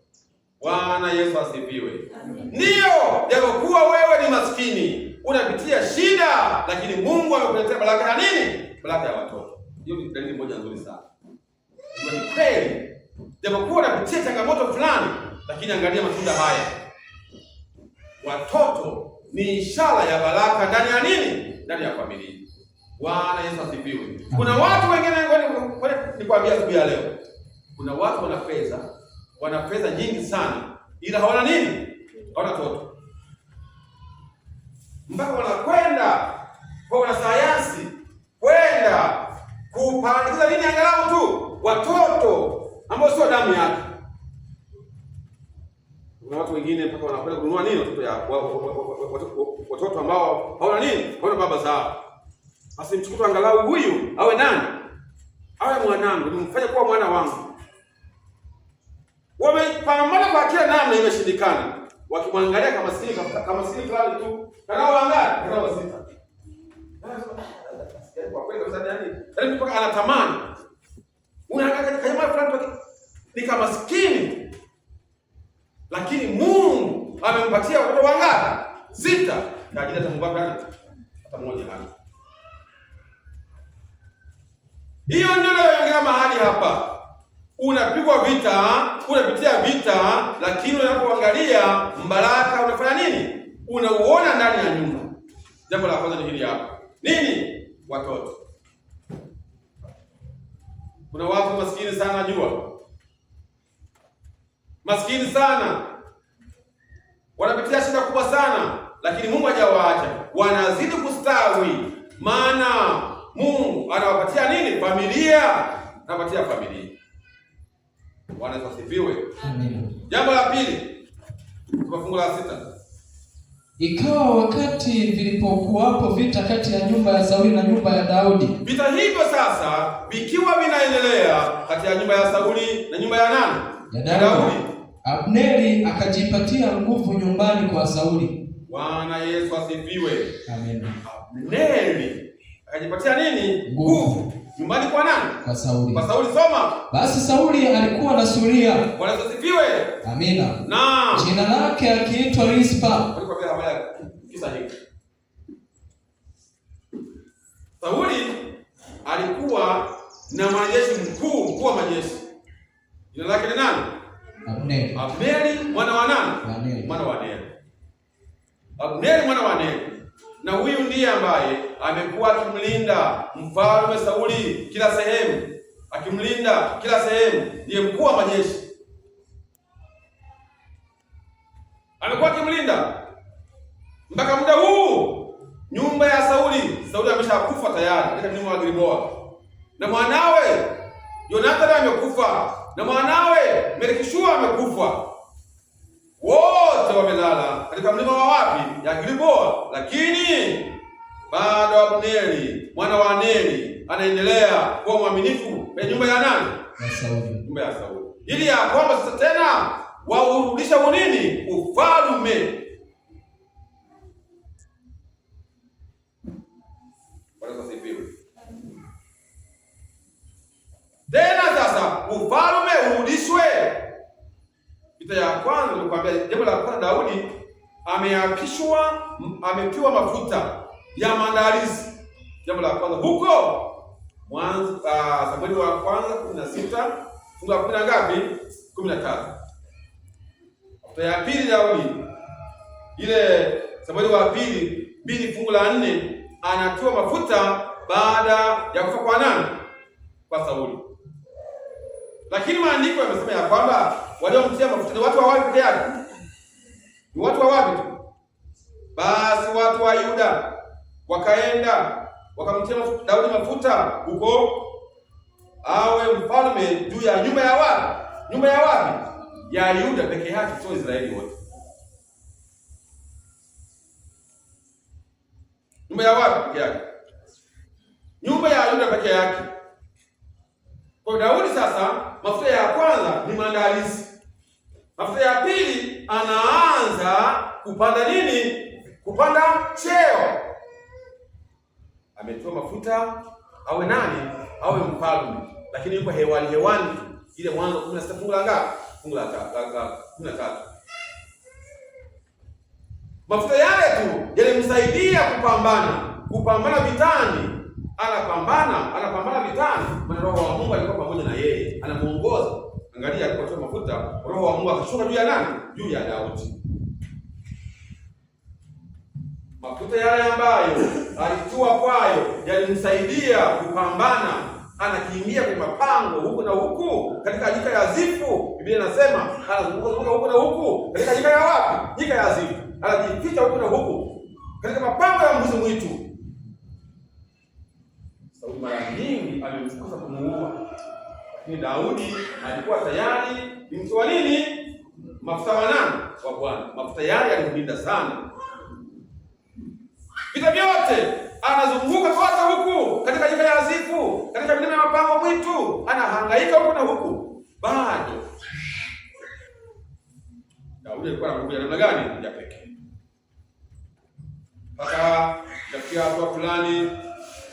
Bwana Yesu asifiwe. Ndio, japokuwa wewe ni maskini, unapitia shida, lakini Mungu amekuletea baraka ya nini? Baraka ya watoto. Hiyo ni dalili moja nzuri sana. Ni kweli. Japokuwa unapitia changamoto fulani, lakini angalia matunda haya. Watoto ni ishara ya baraka ndani ya nini? Ndani ya familia. Bwana Yesu asifiwe. Kuna watu wengine nikwambia siku ya leo. Kuna watu wana fedha nyingi sana, ila hawana nini? Hawana watoto. Mpaka wanakwenda kwa wanasayansi kwenda kupandikiza nini angalau tu watoto ambao sio damu yake. Kuna watu wengine mpaka wanakwenda kununua nini watoto ambao hawana nini? Hawana baba zao. Basi mchukue angalau huyu awe nani? Awe mwanangu, nimfanye kuwa mwana wangu. Wamepambana kwa kila namna, imeshindikana. Wakimwangalia kama maskini fulani tu, kanao wangapi? Kanao 6. Kwa kweli kabisa yani mpaka anatamani. Unaangalia kama fulani ni kama maskini. Lakini Mungu amempatia watoto wangapi? 6. Na ajili atampa hata mmoja hapa. Hiyo ndio inayoongea mahali hapa. Unapigwa vita, unapitia vita, lakini unapoangalia mbaraka unafanya nini? Unauona ndani ya nyumba. Jambo la kwanza ni hili hapa. Nini? Watoto. Kuna watu maskini sana, jua. Maskini sana. Wanapitia shida kubwa sana, lakini Mungu hajawaacha. Wanazidi kustawi. Maana Mungu anawapatia nini? Familia. Anawapatia familia. Bwana Yesu asifiwe. Amina. Jambo la pili. Kwa fungu la 6. Ikawa wakati vilipokuwapo vita kati ya nyumba ya Sauli na nyumba ya Daudi. Vita hivyo sasa vikiwa vinaendelea kati ya nyumba ya Sauli na nyumba ya nani? Ya Daudi. Abneri akajipatia nguvu nyumbani kwa Sauli. Bwana Yesu asifiwe. Amina. Abneri akajipatia nini? Nguvu. Nyumbani kwa nani? Kwa Sauli. Kwa Sauli, soma. Basi Sauli alikuwa na suria. Bwana Yesu asifiwe. Amina. Na jina lake akiitwa Rispa. Alikwambia habari kisa hiki. Sauli alikuwa na majeshi mkuu wa majeshi. Jina lake ni nani? Abneri. Abneri mwana wa nani? Mwana wa Neri. Abneri mwana wa Neri. Na huyu ndiye ambaye amekuwa akimlinda mfalme Sauli kila sehemu. Akimlinda kila sehemu. Ndiye mkuu wa majeshi. amekuwa akimlinda mpaka muda huu. Nyumba ya Sauli ameshakufa tayari katika mlima wa Gilboa, na mwanawe Yonathani amekufa, na mwanawe Melkishua amekufa. Wote wamelala katika mlima wa wapi? Ya Gilboa. Lakini bado Abneri mwana wa Neri anaendelea kuwa mwaminifu kwenye nyumba ya nani? Ya Sauli. Nyumba ya Sauli, ili ya kwamba sasa tena waurudisha unini? Ufalme. Tena sasa ufalme urudishwe. Vita ya kwanza nilikwambia, jambo la kwanza, Daudi ameapishwa, ametiwa mafuta ya maandalizi. Jambo la kwanza huko Mwanzo, Samueli wa kwanza 16 fungu la 10 ngapi? 13. Mafuta ya pili Daudi, ile Samueli wa pili 2 fungu la 4, anatiwa mafuta baada ya kufa kwa nani? Kwa Sauli. Lakini maandiko yamesema ya kwamba waliomtia mafuta ni watu wa wapi peke yake? Ni watu wa wapi tu? Basi watu wa Yuda wakaenda wakamtia Daudi mafuta huko awe mfalme juu ya nyumba ya wapi? Nyumba ya wapi? Ya Yuda peke yake, sio Israeli wote. Nyumba ya wapi peke yake? Nyumba ya Yuda peke yake. Kwa Daudi sasa, mafuta ya kwanza ni maandalizi. Mafuta ya pili, anaanza kupanda nini? Kupanda cheo. Ametoa mafuta awe nani? Awe mfalme. Lakini yuko hewani. Ile Mwanzo 16 fungu la ngapi? Fungu la 13. Mafuta yale tu yalimsaidia kupambana vitani. Anapambana vitani, maana Roho wa Mungu alikuwa pamoja na yeye, anamuongoza. Angalia, alipotoa mafuta, Roho wa Mungu akashuka juu ya nani? Juu ya Daudi. Mafuta yale ambayo alitua kwayo yalimsaidia kupambana, anakimbia kwenye mapango huku na huku katika nyika ya Zifu. Biblia inasema anazunguka huku na huku katika nyika ya wapi? Nyika ya Zifu. Anajificha huku na huku katika mapango ya mbuzi mwitu. Sauli mara nyingi amemfukuza kumuua, lakini Daudi alikuwa tayari ni mtu wa nini? Mafuta wa nani? Wa Bwana. Mafuta yale yalimlinda sana. Vita vyote anazunguka kote huku katika nyika ya Zifu, katika milima ya mapango mwitu, anahangaika huku na huku. Bado Daudi alikuwa na nguvu ya namna gani? Ya pekee. Mpaka kafikia hatua fulani,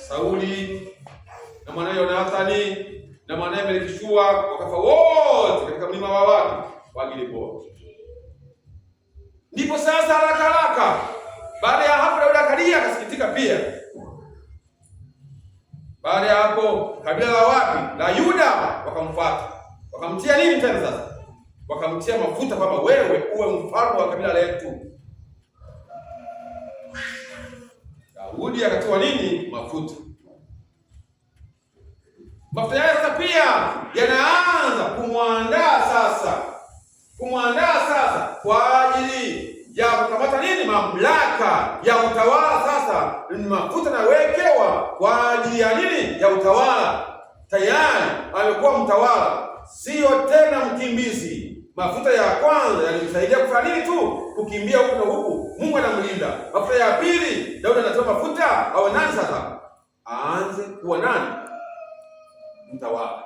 Sauli na mwanae Yonathani na mwanae Melkishua wakafa wote katika mlima wa wapi? Wa Gilboa. Ndipo sasa haraka baada ya hapo Daudi akalia, akasikitika pia. Baada ya hapo kabila la wapi? La Yuda wakamfuata. Wakamtia nini tena sasa? Wakamtia mafuta kwamba wewe uwe mfalme wa kabila letu. Daudi akatiwa nini? Mafuta. Mafuta yale sasa pia yanaanza kumwandaa sasa kwa ajili ya kukamata nini? Mamlaka ya utawala. Sasa ni mafuta nawekewa kwa ajili ya nini? Ya utawala. Tayari amekuwa mtawala, sio tena mkimbizi. Mafuta ya kwanza yalimsaidia kufanya nini tu? Kukimbia huku na huku, Mungu anamlinda. Mafuta ya pili, Daudi anatoa mafuta awe nani sasa? Aanze kuwa nani? Mtawala.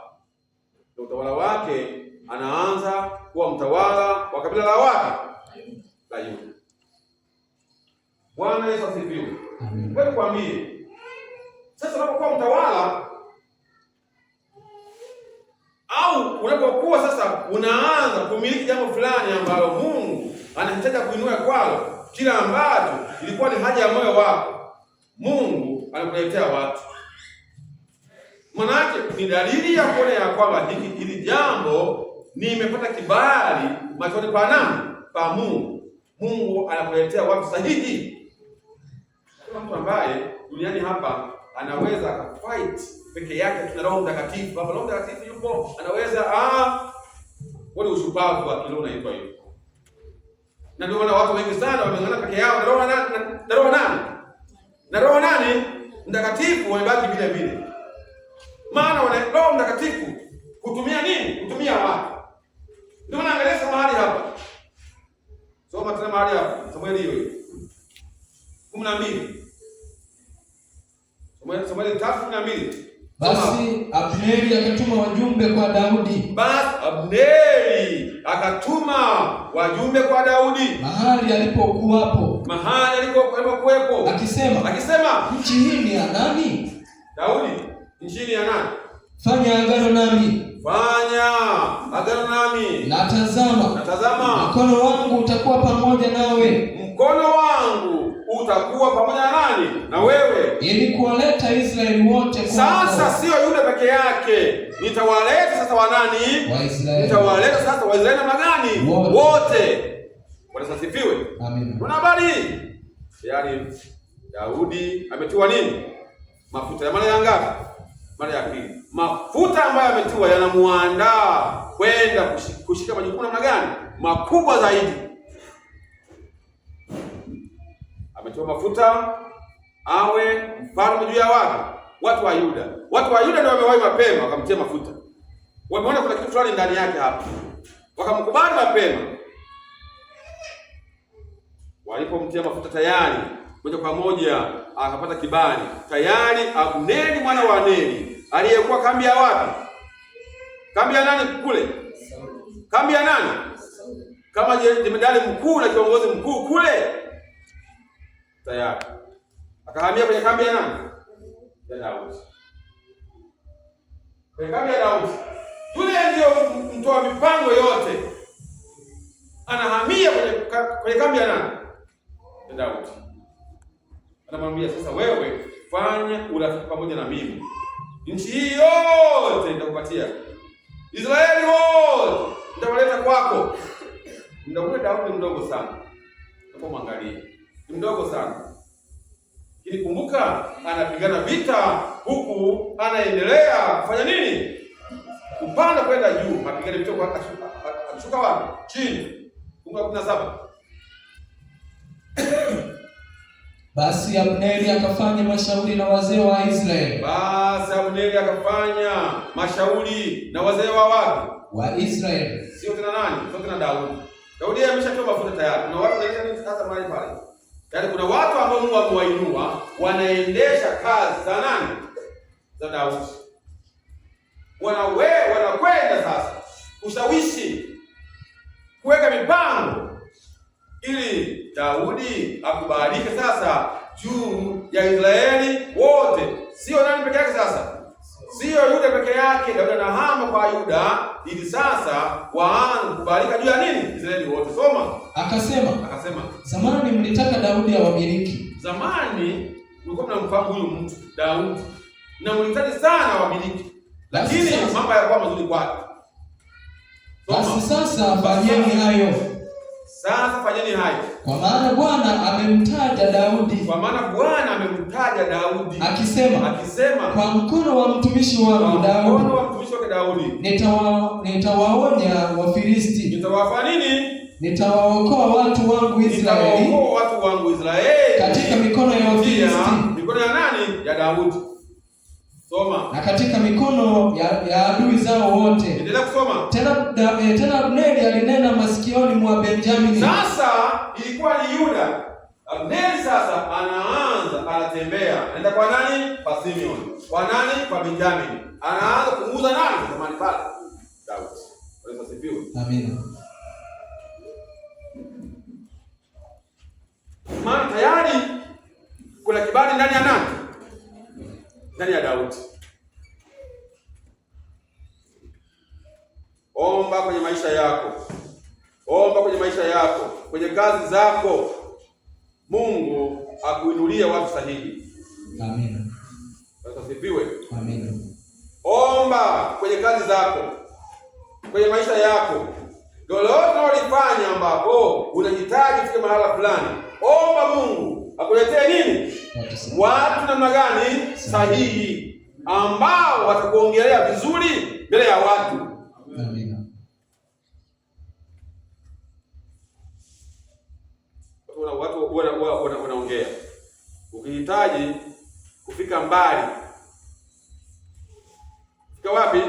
Na utawala wake anaanza kuwa mtawala wa kabila la wapi? La Yuda. Bwana Yesu asifiwe. Wewe kwambie, sasa unapokuwa mtawala au unapokuwa sasa unaanza kumiliki jambo fulani ambalo Mungu anahitaji kuinua kwalo, kila ambacho ilikuwa ni haja ya moyo wako, Mungu anakuletea watu. Manake ni dalili ya kuona ya kwamba hili jambo nimepata kibali machoni pa nani? Pa Mungu. Mungu anakuletea watu sahihi. Kuna mtu ambaye duniani hapa anaweza akafight peke yake na Roho Mtakatifu. Baba Roho Mtakatifu yupo, anaweza wale ushupavu wa kiroho unaitwa hivyo. Na ndio maana watu wengi sana wameng'ana peke yao na Roho nani? Mtakatifu wamebaki vile vile. Maana wana Roho Mtakatifu kutumia nini? Kutumia watu. Ndio maana angalia mahali hapa. Soma tena mahali hapa. Samueli hiyo 12. Samueli 3:12. Basi Abneri akatuma wajumbe kwa Daudi. Wajumbe kwa Daudi. Mahali alipokuwepo. Akisema, nchi hii ni ya nani? Daudi, nchi hii ya nani? Fanya agano nami. Na tazama, mkono wangu utakuwa pamoja nawe. Na wewe. Ili kuwaleta Israeli wote kwako. Sasa sio Yuda peke yake. Nitawaleta sasa wanani? Waisraeli. Nitawaleta sasa Waisraeli magani? Wote. Bwana asifiwe. Amen. Kuna habari. Yaani Daudi ametiwa nini? Mafuta ya mara ya ngapi? Mara ya pili. Mafuta ambayo ametiwa yanamuandaa kwenda kushika majukumu namna gani? Makubwa zaidi. Ametiwa mafuta awe mfalme juu ya watu wa Yuda. Watu wa Yuda ndio wamewahi mapema wakamtia mafuta. Wameona kuna kitu fulani ndani yake hapa. Wakamkubali mapema. Walipomtia mafuta tayari, moja kwa moja akapata kibali. Tayari Abneri mwana wa Neri aliyekuwa kambi ya wapi? Kambi ya nani kule? Kambi ya nani? Kama jemedali mkuu na kiongozi mkuu kule. Tayari akahamia kwenye kambi ya nani? Ya Daudi. Kwenye kambi ya Daudi. Yule ndio mtoa mipango yote. Anahamia kwenye kambi ya nani? Ya Daudi. Anamwambia sasa, wewe fanya urafiki pamoja na mimi. Nchi hii yote nitakupatia. Israeli wote nitawaleta kwako. Ndio Daudi mdogo sana. Unapomwangalia ni mdogo sana. Lakini kumbuka anapigana vita huku anaendelea kufanya nini? Kupanda kwenda juu. Apigana vita kwa akishuka wapi? Chini. Kumbuka 17. Basi Abneri akafanya mashauri na wazee wa Israeli. Wa Israeli. Sio tena nani? Sio tena Daudi. Daudi ameshatoa mafuta tayari. Kuna watu wanaenda sasa mahali pale. Yaani kuna watu ambao Mungu amewainua wanaendesha kazi za nani? Za Daudi. Wanakwenda sasa kushawishi, kuweka mipango ili Daudi akubalike sasa juu ya Israeli wote. Sio nani peke yake sasa? Sio Yuda peke yake. Daudi anahama kwa Yuda ili sasa waanze kubalika juu ya nini? Israeli wote. Soma. Akasema, zamani mlitaka Daudi awamiliki. Zamani mlikuwa mnamfahamu huyu mtu Daudi na mlitaka sana awamiliki. Lakini mambo yalikuwa mazuri kwake. Basi sasa fanyeni hayo. Kwa maana Bwana amemtaja Daudi. Akisema, kwa mkono wa mtumishi wangu Daudi. Nitawaonya Wafilisti. Nitawafanya nini? Nitawaokoa watu wangu Israeli. Katika mikono ya Wafilisti. Mikono ya nani? Ya Daudi. Soma. Na katika mikono ya adui zao wote. Endelea kusoma. Tena Abneri alinena masikioni mwa Benjamini. Sasa ilikuwa ni Yuda. Abneri sasa anatembea. Anaenda kwa nani? Kwa Simeon. Kwa nani? Kwa Benjamini. Anaanza kumuuza nani? Zamani pale. Daudi. Bwana asifiwe. Amina. Maana tayari kuna kibali ndani ya nani? Ndani ya Daudi. Omba kwenye maisha yako. Kwenye kazi zako. Mungu akuinulie watu sahihi. Amina. Bwana asifiwe. Amina. Omba kwenye kazi zako. Kwenye maisha yako. Lolote unalofanya ambapo unahitaji kufika mahala fulani. Omba Mungu akuletee nini? Watu namna gani? Sahihi, ambao watakuongelea vizuri mbele ya watu. Amina. ukihitaji kufika mbali, fika wapi?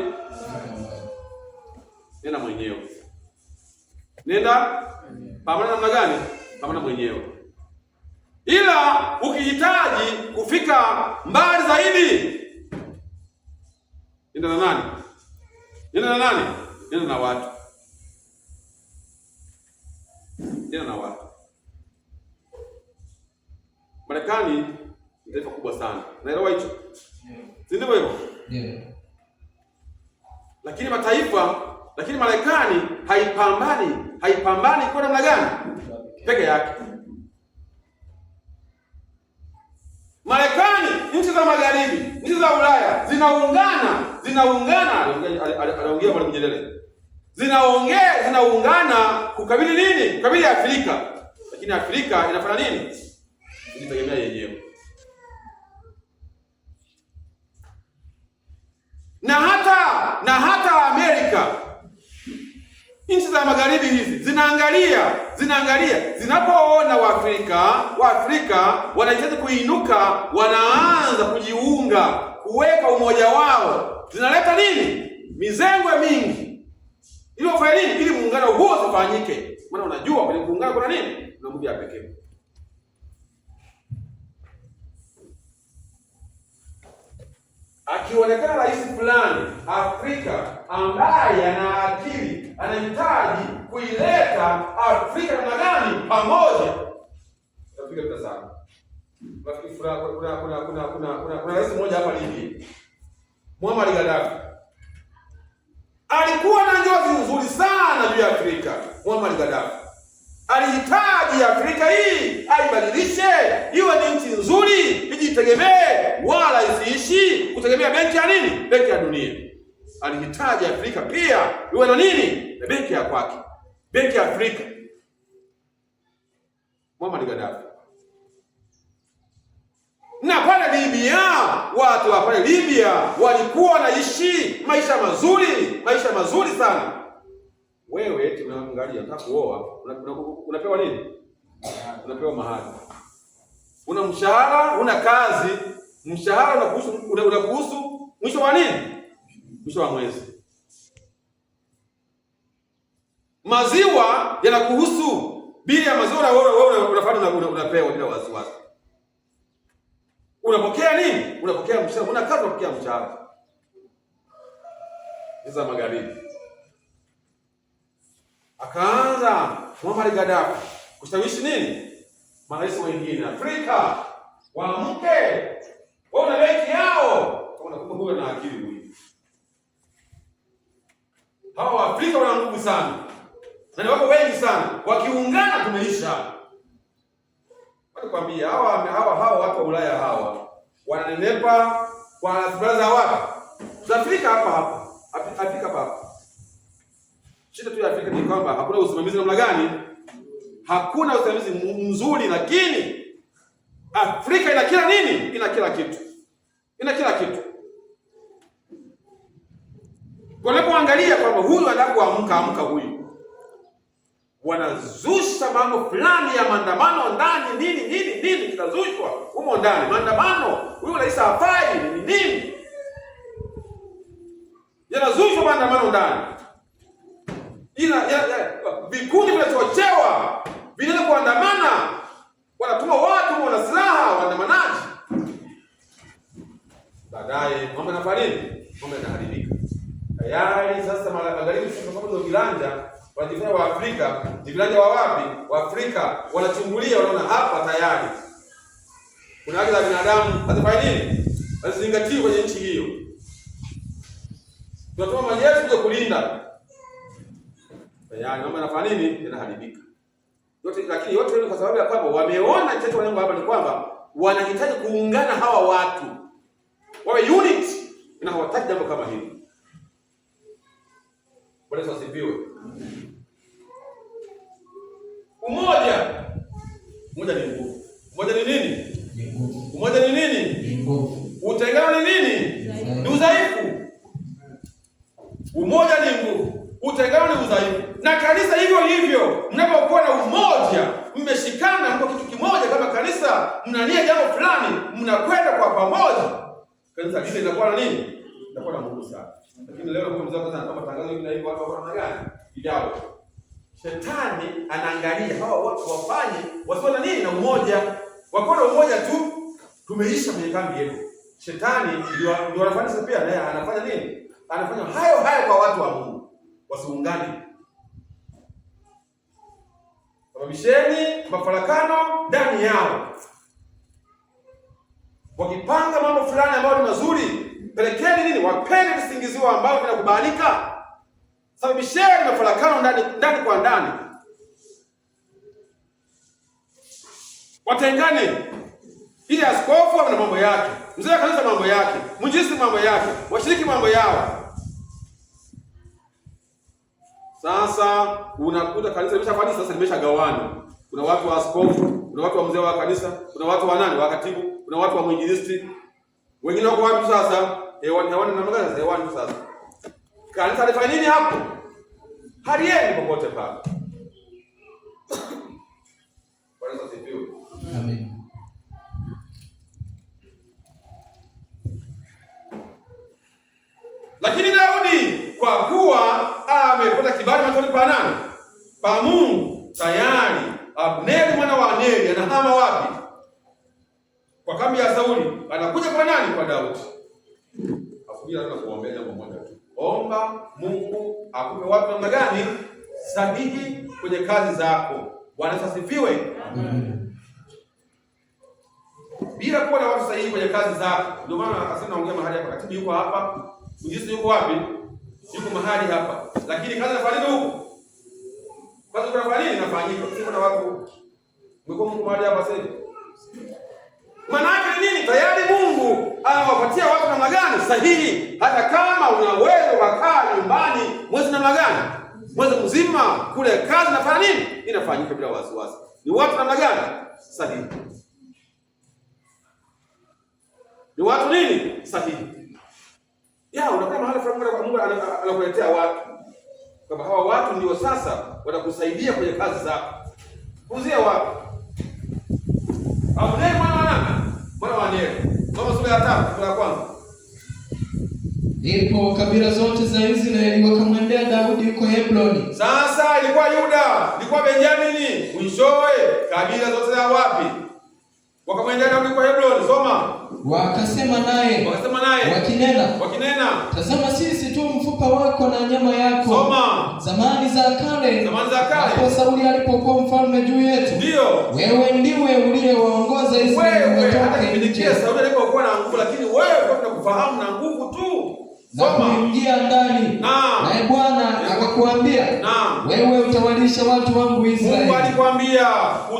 Nenda mwenyewe. Nenda pamoja namna gani? Pamoja mwenyewe. Ila ukihitaji kufika mbali zaidi, nenda na nani? Nenda na nani? Nenda na watu. Nenda na watu. Marekani ni taifa kubwa sana. Unaelewa hicho? Si ndivyo hivyo? Yeah. Lakini Marekani haipambani kwa namna gani? Peke yake. Marekani, nchi za magharibi, nchi za Ulaya zinaungana, aliongea Mwalimu Nyerere. Zinaungana kukabili nini? Kukabili Afrika. Lakini Afrika inafanya nini? Inajitegemea yenyewe. Na hata Amerika, nchi za magharibi hizi zinaangalia zinapoona Waafrika wanahitaji kuinuka, wanaanza kujiunga, kuweka umoja wao. Zinaleta nini? Mizengwe mingi. Ili wafanye nini? Ili muungano huo usifanyike. Maana unajua kwenye muungano kuna nini? Kuna nguvu ya pekee. Akionekana rais fulani Afrika ambaye ana akili, anahitaji kuileta Afrika namna gani pamoja, tapiga pita sana. Nafikiri kuna rais mmoja hapa Libya, Muammar Gaddafi, alikuwa na njozi nzuri sana juu ya Afrika. Muammar Gaddafi alihitaji Afrika hii aibadilishe, iwe ni nchi nzuri, ijitegemee, wala isiishi kutegemea benki ya nini? Benki ya dunia. Alihitaji Afrika pia iwe na nini? Na benki ya kwake, benki ya Afrika. Muammar Gaddafi. Na pale Libya, watu wa pale Libya walikuwa wanaishi maisha mazuri sana. Wewe tunaangalia unataka kuoa, unapewa nini? Unapewa mahari. Una mshahara, una kazi, mshahara unakuhusu mwisho wa nini? Mwisho wa mwezi. Maziwa yanakuhusu, bili ya maziwa wewe unafanya unapewa bila wasiwasi. Unapokea nini? Unapokea mshahara, una kazi unapokea mshahara. Hizo magharibi. Akaanza Muammar Gaddafi kushawishi nini? Marais wengine Afrika waamke, waone benki yao. Unakumbuka huyo na akili huyo. Hawa Afrika wana nguvu sana. Na ni wako wengi sana. Wakiungana tumeisha. Nakwambia hawa watu wa Ulaya hawa wananenepa kwa rasilimali za wapi? Za Afrika hapa. Afrika hapa. Shida tu ya Afrika ni kwamba hakuna usimamizi namna gani? Hakuna usimamizi mzuri, lakini Afrika ina kila nini? Ina kila kitu. Wanapoangalia kwamba huyu anapoamka huyu, wanazusha mambo fulani ya maandamano ndani, nini kitazushwa humo ndani. Maandamano, huyu rais hafai nini? Yanazushwa maandamano ndani. Vikundi vinachochewa vinaweza kuandamana, wanatuma watu wana silaha waandamanaji. Baadaye mambo yanafariki, mambo yanaharibika. Tayari sasa magharibi sasa kama ndio vilanja wanajifanya wa Afrika, ni vilanja wa wapi? Wa Afrika wanachungulia, wanaona hapa tayari kuna haki za binadamu, hazifai nini? Hazingatiwi kwenye nchi hiyo. Tunatoa mali yetu kuja kulinda. Tayari mambo yanafanya nini? Yanaharibika. Lakini yote kwa sababu ya kwamba wameona kitu lengo hapa ni kwamba wanahitaji kuungana hawa watu. Wawe unit, na hawataki jambo kama hili. Bwana Yesu asifiwe. Umoja ni nguvu. Umoja ni nini? Ni nguvu. Umoja ni nini? Ni nguvu. Utengano ni nini? Ni udhaifu. Umoja ni nguvu, utengano ni udhaifu. Na kanisa hivyo, mnapokuwa na umoja, mmeshikana mko kitu kimoja kama kanisa, mnania jambo fulani, moja, kanisa lile linakuwa na nini? Linakuwa na nguvu sana. Lakini leo kwa mzee kwanza kama tangazo hivi na hivi watu wako na gani? Kijao. Shetani anaangalia hawa watu wafanye wasiwe na nini? Na umoja. Wakona umoja tu, tumeisha kwenye kambi yetu. Shetani ndio anafanya pia naye anafanya nini? Anafanya hayo kwa watu wa Mungu. Wasiungane. Sababisheni mafarakano ndani yao. Wakipanga mambo fulani ambayo ni mazuri, pelekeni nini? Wapende visingizio ambao vinakubalika. Sababisheni mafarakano ndani kwa ndani. Watengane. Ili askofu ana mambo yake, mzee wa kanisa mambo yake, mwinjilisti mambo yake, washiriki mambo yao. Sasa unakuta kanisa limeshafanya sasa, limeshagawana. Kuna watu wa askofu, kuna watu wa mzee wa kanisa, kuna watu wa nani? Wa katibu, kuna watu wa mwinjilisti. Wengine wako wapi sasa? Hewani na magana hewani sasa. Kanisa lifanya nini hapo? Halieni popote pale. Bwana asifiwe. Amen. Lakini Daudi kwa kuwa amepata kibali machoni pa nani? Pa Mungu, tayari Abneri mwana wa Neri anahama wapi? Kwa kambi ya Sauli. Anakuja kwa nani? Kwa Daudi. Afudia na kuombea jambo moja tu. Omba Mungu akupe watu namna gani sahihi kwenye kazi zako. Bwana asifiwe. Bila kuwa na watu sahihi kwenye kazi zako. Ndio maana akasema naongea mahali hapa. Katibu yuko hapa. Mwinjilisti yuko wapi? Yuko mahali hapa. Lakini kazi inafanyika huko. Kazi inafanyika inafanyika. Sio na watu. Mwiko Mungu mahali hapa sasa. Maana yake ni nini? Tayari Mungu anawapatia watu namna gani sahihi. Hata kama una uwezo ukakaa nyumbani mwezi namna gani? Mwezi mzima kule kazi inafanya nini? Inafanyika bila wasiwasi. Ni watu namna gani? Sahihi. Ni watu nini? Sahihi. Unakuwa mahali fulani kwa Mungu anakuletea watu. Kama hawa watu ndio sasa watakusaidia kwenye kazi zako. Kuzia watu. Abneri mwana wa Neri. Soma sura ya 3, sura ya kwanza. Ndipo kabila zote za Israeli wakamwendea Daudi huko Hebroni. Sasa ilikuwa Yuda, ilikuwa Benjamini, mwishowe kabila zote za wapi? Wakamwendea Daudi huko Hebroni. Soma. Wakasema naye wakinena, tazama sisi tu mfupa wako na nyama yako. Soma. Zamani za kale hapo Sauli alipokuwa mfalme juu yetu, ndio wewe ndiwe uliyewaongoza Israeli watoke nchi. Sauli alipokuwa na nguvu, lakini wewe unakufahamu na nguvu tu. Na kuingia ndani. Naye Bwana akakuambia, wewe utawalisha watu wangu Israeli. Mungu alikwambia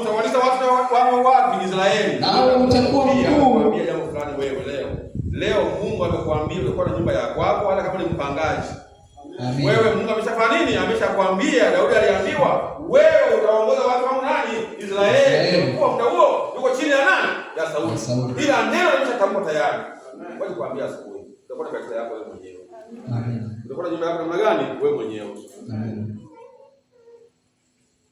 utawalisha watu wangu wapi? Israeli. Nawe utakuwa mkuu. Jambo fulani wewe leo Mungu amekuambia utakuwa na nyumba ya kwako, hata kama ni mpangaji. Amen. Wewe Mungu ameshafanya nini? Ameshakwambia. Daudi aliambiwa wewe utaongoza watu wangu nani? Israeli. Kwa muda huo yuko chini ya nani? Ya Sauli. Ila neno limeshatamkwa tayari. Wewe kuambia asubuhi utakuwa na kazi yako wewe mwenyewe. Amen. Utakuwa na nyumba yako namna gani? Wewe mwenyewe. Amen.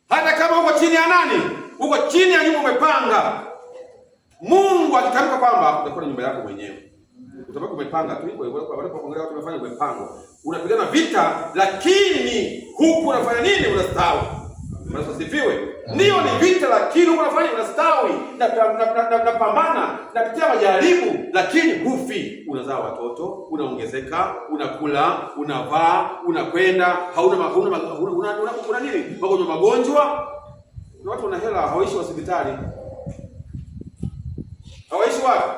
Hata kama uko chini ya nani? Uko chini ya nyumba umepanga. Mungu akitamka kwamba utakuwa na nyumba yako mwenyewe. Utabaki umepanga tu hivyo hivyo. Wanapoongelea watu wamefanya umepanga. Unapigana vita lakini huku unafanya nini? Unastawi. Bwana asifiwe. Ndio ni vita lakini huku unafanya unastawi. Na pambana, napitia majaribu lakini hufi. Unazaa watoto, unaongezeka, unakula, unavaa, unakwenda, hauna nini? Magonjwa. Kuna watu wana hela hawaishi hospitali. Hawaishi wapi?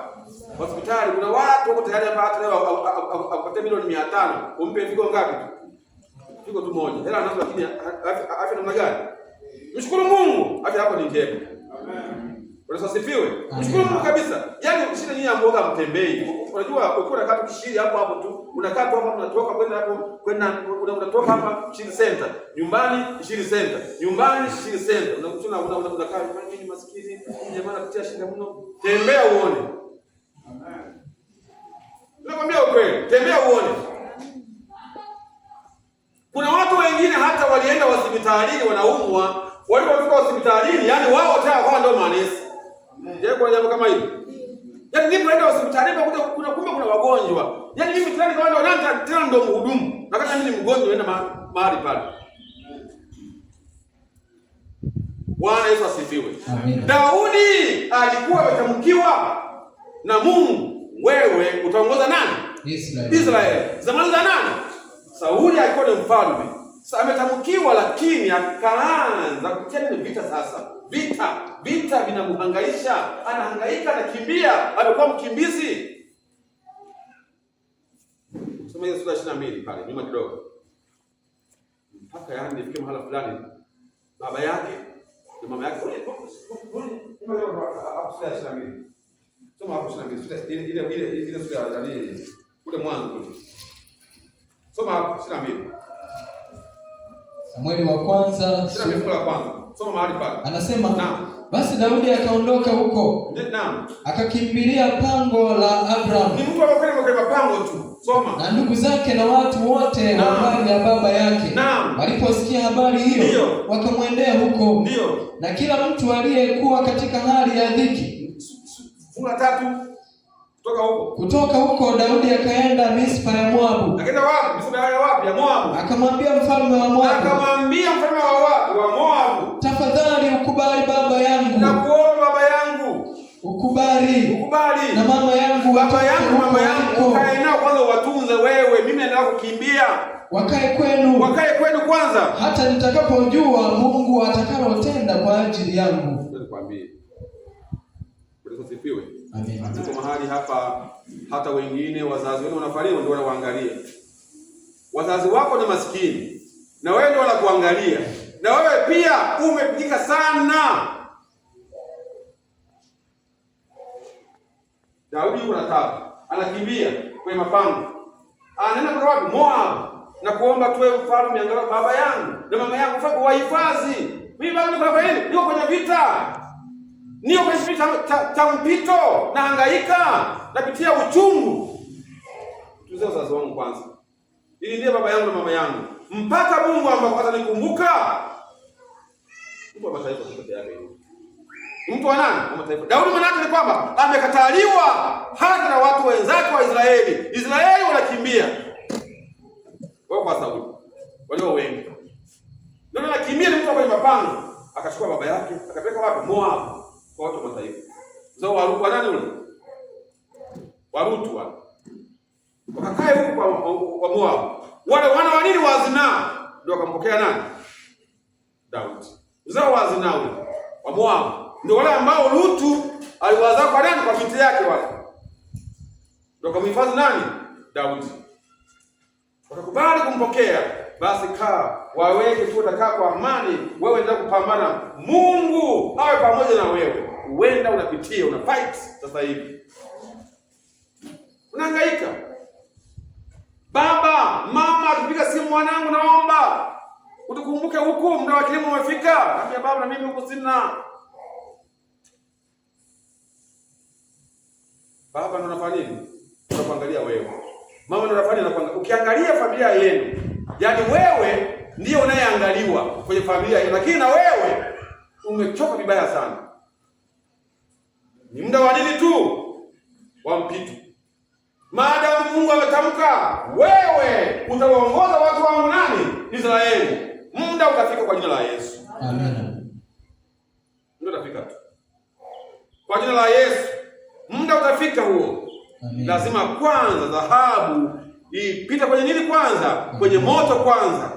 Hospitali. Kuna watu wako tayari hapa leo apate milioni 500. Umpe figo ngapi? Figo tu moja. Hela anazo lakini afya namna gani? Mshukuru Mungu, afya yako ni njema. Amen. Bwana asifiwe. Mshukuru Mungu kabisa. Yaani shida nyinyi amboga mtembei. Unajua ukiwa unakaa kishiri hapo tu, unakaa tu hapo unatoka kwenda hapo unatoka hapa Shiri Center. Nyumbani Shiri Center. Nyumbani Shiri Center. Unakaa mimi maskini, jamaa anapitia shida mno. Tembea uone. Amen. Nakwambia ukweli, tembea uone. Kuna watu wengine hata walienda hospitalini wanaumwa, walipofika hospitalini, yani wao tayari wao ndio manesi. Je, kwa jambo kama hili? Yaani nilipoenda hospitalini kuna kumbe kuna wagonjwa. Yaani mimi tena nikaona tena ndo mhudumu. Na kama mimi ni mgonjwa naenda mahali pale. Bwana Yesu asifiwe. Amen. Daudi alikuwa ametamkiwa na Mungu, wewe utaongoza nani? Israeli. Zamani za nani? Sauli alikuwa ni mfalme. Sasa ametamkiwa, lakini akaanza kutenda vita sasa. Vita vinamhangaisha, anahangaika, anakimbia, amekuwa mkimbizi. Soma hiyo sura 22 pale nyuma kidogo. Mpaka yani nifike mahali fulani baba yake na mama yake soma hapo 22 ile sura ya nani kule mwanzo kule. Soma hapo 22. Samueli wa kwanza sura ya kwanza. Soma mahali pale. Anasema basi Daudi akaondoka huko. Naam. Akakimbilia pango la Abraham. Ni mtu anakwenda kwa pango tu. Soma. Na ndugu zake na watu wote wa habari ya baba yake. Waliposikia habari hiyo, wakamwendea huko. Ndio. Na kila mtu aliyekuwa katika hali ya dhiki. Funga 3. Kutoka huko Daudi akaenda Mispa ya Moabu. Akaenda wapi? Mispa ya wapi? Ya Moabu. Akamwambia mfalme wa Moabu. Wa Moabu, tafadhali ukubali baba yangu. Na kuomba baba yangu. Ukubali. Na mama yangu. Mama yangu. Ukae nao kwanza watunze wewe. Mimi naenda kukimbia. Wakae kwenu kwanza. Hata nitakapojua Mungu atakalotenda kwa ajili yangu. Nikwambie. Usifiwe. Amen. Tuko mahali hapa hata wengine wazazi wenu wanafariki ndio wanaangalia. Wazazi wako ni maskini na wewe ndio wanakuangalia. Na wewe pia umepigika sana. Daudi unataka anakimbia kwenye mapango. Anaenda kwa wapi? Moab. Na kuomba tuwe mfalme angalau baba yangu na mama yangu fako wahifadhi. Mimi bado niko hapa hivi, niko kwenye vita. Niko kwenye vita cha mpito, na hangaika, napitia uchungu. Tuze wazazi wangu kwanza. Ili ndiye baba yangu na mama yangu. Mpaka Mungu ambaye atanikumbuka. Mtu wa mataifa yote yake hiyo. Mtu wa nani? Wa mataifa. Daudi manake ni kwamba amekataliwa hata na watu wenzake wa Israeli. Israeli wanakimbia. Wao kwa Sauli. Walio wengi. Ndio anakimbia, ni mtu kwenye mapango. Akachukua baba yake, akapeleka wapi? Moab. Kwa watu wa mataifa. Zao Warutu wa nani ule? Warutu wale. Wakakae huko kwa Moab. Wale wana wa nini wa Zina ndio wakampokea nani? Daudi. Zao wa Zina ule wa Moab ndio wale ambao Lutu aliwazaa kwa nani? Kwa binti yake wale. Ndio kumhifadhi nani? Daudi. Wakakubali kumpokea. Basi kaa waweke tu utakaa kwa amani, wewe ndio kupambana. Mungu awe pamoja na wewe. Uenda unapitia una fight sasa hivi. Unahangaika. Baba, mama akipiga simu, mwanangu naomba utukumbuke huku, muda wa kilimo umefika. Naambia baba, na mimi huko sina. Baba ndo anafanya nini? Unakuangalia wewe. Mama ndo anafanya anakuangalia. Ukiangalia familia yenu, yaani wewe ndio unayeangaliwa kwenye familia yenu, lakini na wewe umechoka vibaya sana. Ni muda wa nini tu? Wa mpito. Maadamu Mungu ametamka, wewe utawaongoza watu wangu nani? Israeli. Muda utafika kwa jina la Yesu. Amen. Muda utafika tu. Kwa jina la Yesu. Muda utafika huo. Amen. Lazima kwanza dhahabu ipite kwenye nini kwanza? Kwenye moto kwanza.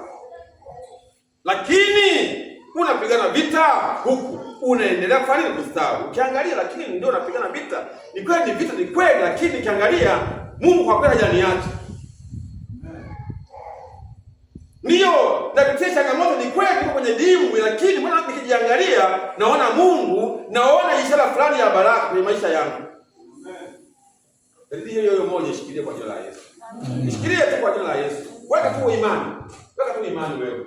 Lakini unapigana vita huku, unaendelea kufanya kustawi. Ukiangalia lakini ndio unapigana vita. Ni kweli ni vita, ni kweli, lakini ukiangalia Mungu kwa kweli hajaniacha. Ndio, napitia changamoto, ni kweli niko kwenye dimbwi, lakini mbona nikijiangalia naona Mungu, naona ishara fulani ya baraka kwenye maisha yangu. Dalili hiyo moja, shikilia kwa jina la Yesu. Shikilia tu kwa jina la Yesu. Weka tu imani. Weka tu imani wewe.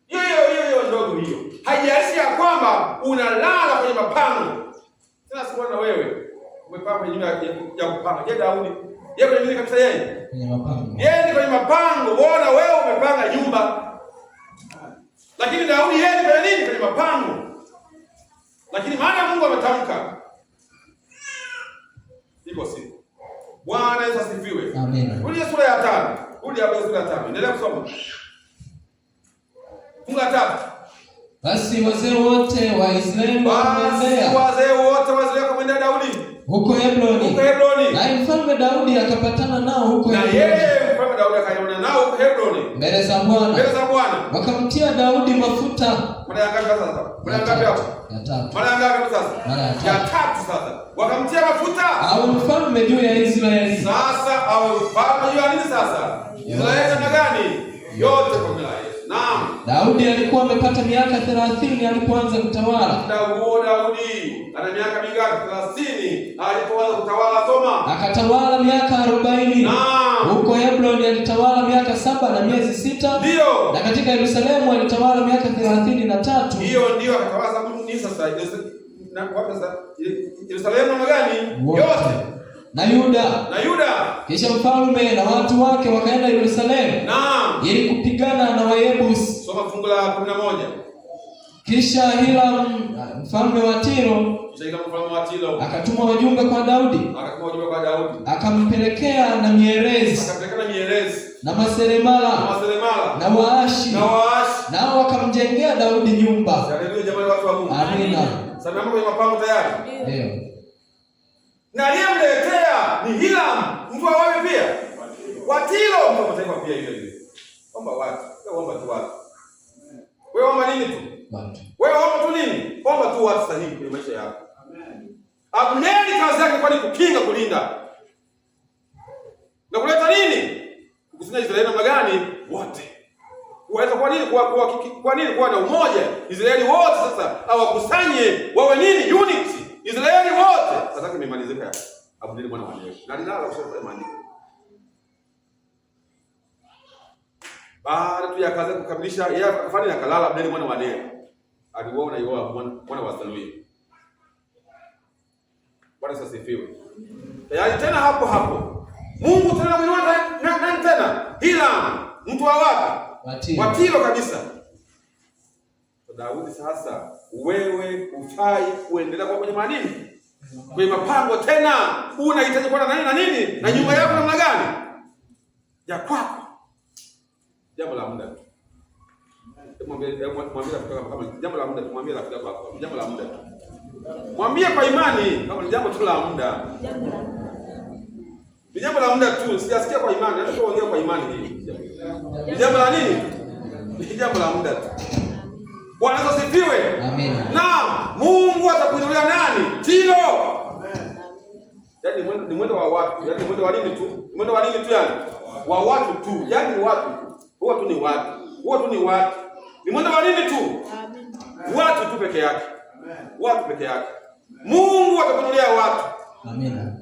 Hiyo ndogo hiyo. Haijalishi ya kwamba unalala kwenye mapango. Tena siona wewe umepanga kwenye nyumba ya kupanga. Je, Daudi? Yeye kwenye nini kabisa yeye? Kwenye mapango. Yeye ni kwenye mapango. Bwana wewe umepanga nyumba. Lakini Daudi yeye ni kwenye nini? Kwenye mapango. Lakini maana Mungu ametamka. iko siku. Bwana Yesu asifiwe. Amen. Rudi sura ya 5. Rudi hapo sura ya 5. Endelea kusoma. Funga 3. Basi wazee wote wa Israeli wakamwendea Daudi huko Hebroni. Na mfalme Daudi akapatana nao huko Hebroni. Mfalme Daudi akaenda nao huko Hebroni mbele za Bwana. Wakamtia Daudi mafuta. Mara ya ngapi sasa? Mara ya ngapi hapo? Ya 3. Mara ya ngapi sasa? Ya 3 sasa. Wakamtia mafuta. Awe mfalme juu ya Israeli. Sasa awe mfalme juu ya nini sasa? Israeli na gani? Yote kwa jina la Yesu. Naam. Daudi alikuwa amepata miaka 30 alipoanza kutawala. Daudi ana miaka mingapi? 30 alipoanza kutawala. Soma. Akatawala miaka 40. Naam. Huko Hebroni alitawala miaka 7 na miezi 6. Ndio. Na katika Yerusalemu alitawala miaka 33. Ndio akatawala sababu nini sasa? Na wapi sasa? Yerusalemu na gani? Yote. Na Yuda. Kisha mfalme na watu wake wakaenda Yerusalemu. Naam. Ili kupigana na Wayebusi. Soma fungu la 11. Kisha Hiram mfalme wa Tiro akatuma wajumbe kwa Daudi. Akampelekea na mierezi. Na maseremala. Na waashi. Nao wakamjengea Daudi nyumba. Haleluya jamani, watu wa Mungu. Amina. Sasa mambo ya mapango tayari. Ndio. Na aliyemletea ni Hiram, mtu wa wapi pia? Wa Tiro, mtu wa mataifa pia hiyo. Omba watu, omba tu watu. Wewe omba nini tu? Watu. Wewe omba tu nini? Omba tu watu sahihi kwenye maisha yako. Abneri kazi yake kwa ni kukinga, kulinda. Na kuleta nini? Kukusanya Israeli namna gani? Wote. Waweza kwa nini kuwa na umoja? Israeli wote sasa hawakusanye wawe nini? Unity. Israeli wote. Sasa kimemalizika hapo. Abneri mwana wa Neri. Na ninala kusoma maandiko. Baada tu ya kazi kukamilisha, yeye akafanya akalala. Abneri mwana wa Neri aliuona Yoabu mwana wa Saluya. Bwana asifiwe. Yaani tena hapo Mungu tena mwenyewe nani tena? Hiram, mtu wa wapi? Wa Tiro kabisa. Daudi sasa, wewe ufai kuendelea kwa kwenye manini? Kwenye mapango tena. Unahitaji kuwa na nini? Na nyumba yako namna gani? Ya kwako. Jambo la muda tu. Mwambie kama jambo la muda, mwambie rafiki yako. Jambo la muda tu. Mwambie kwa imani kama ni jambo tu la muda. Ni jambo la muda tu. Sijasikia kwa imani, hata tuongee kwa imani hii. Ni jambo la nini? Ni jambo la muda tu. Bwana asifiwe. Amen. Naam, Mungu atakuinulia nani? Tiro. Amen. Yaani ni mwendo wa watu, yaani mwendo wa nini tu? Mwendo wa nini tu yani? Wa watu tu. Yaani ni watu tu. Huwa tu ni watu. Ni mwendo wa nini tu? Amen. Watu tu peke yake. Amen. Watu peke yake. Mungu atakuinulia watu. Amen.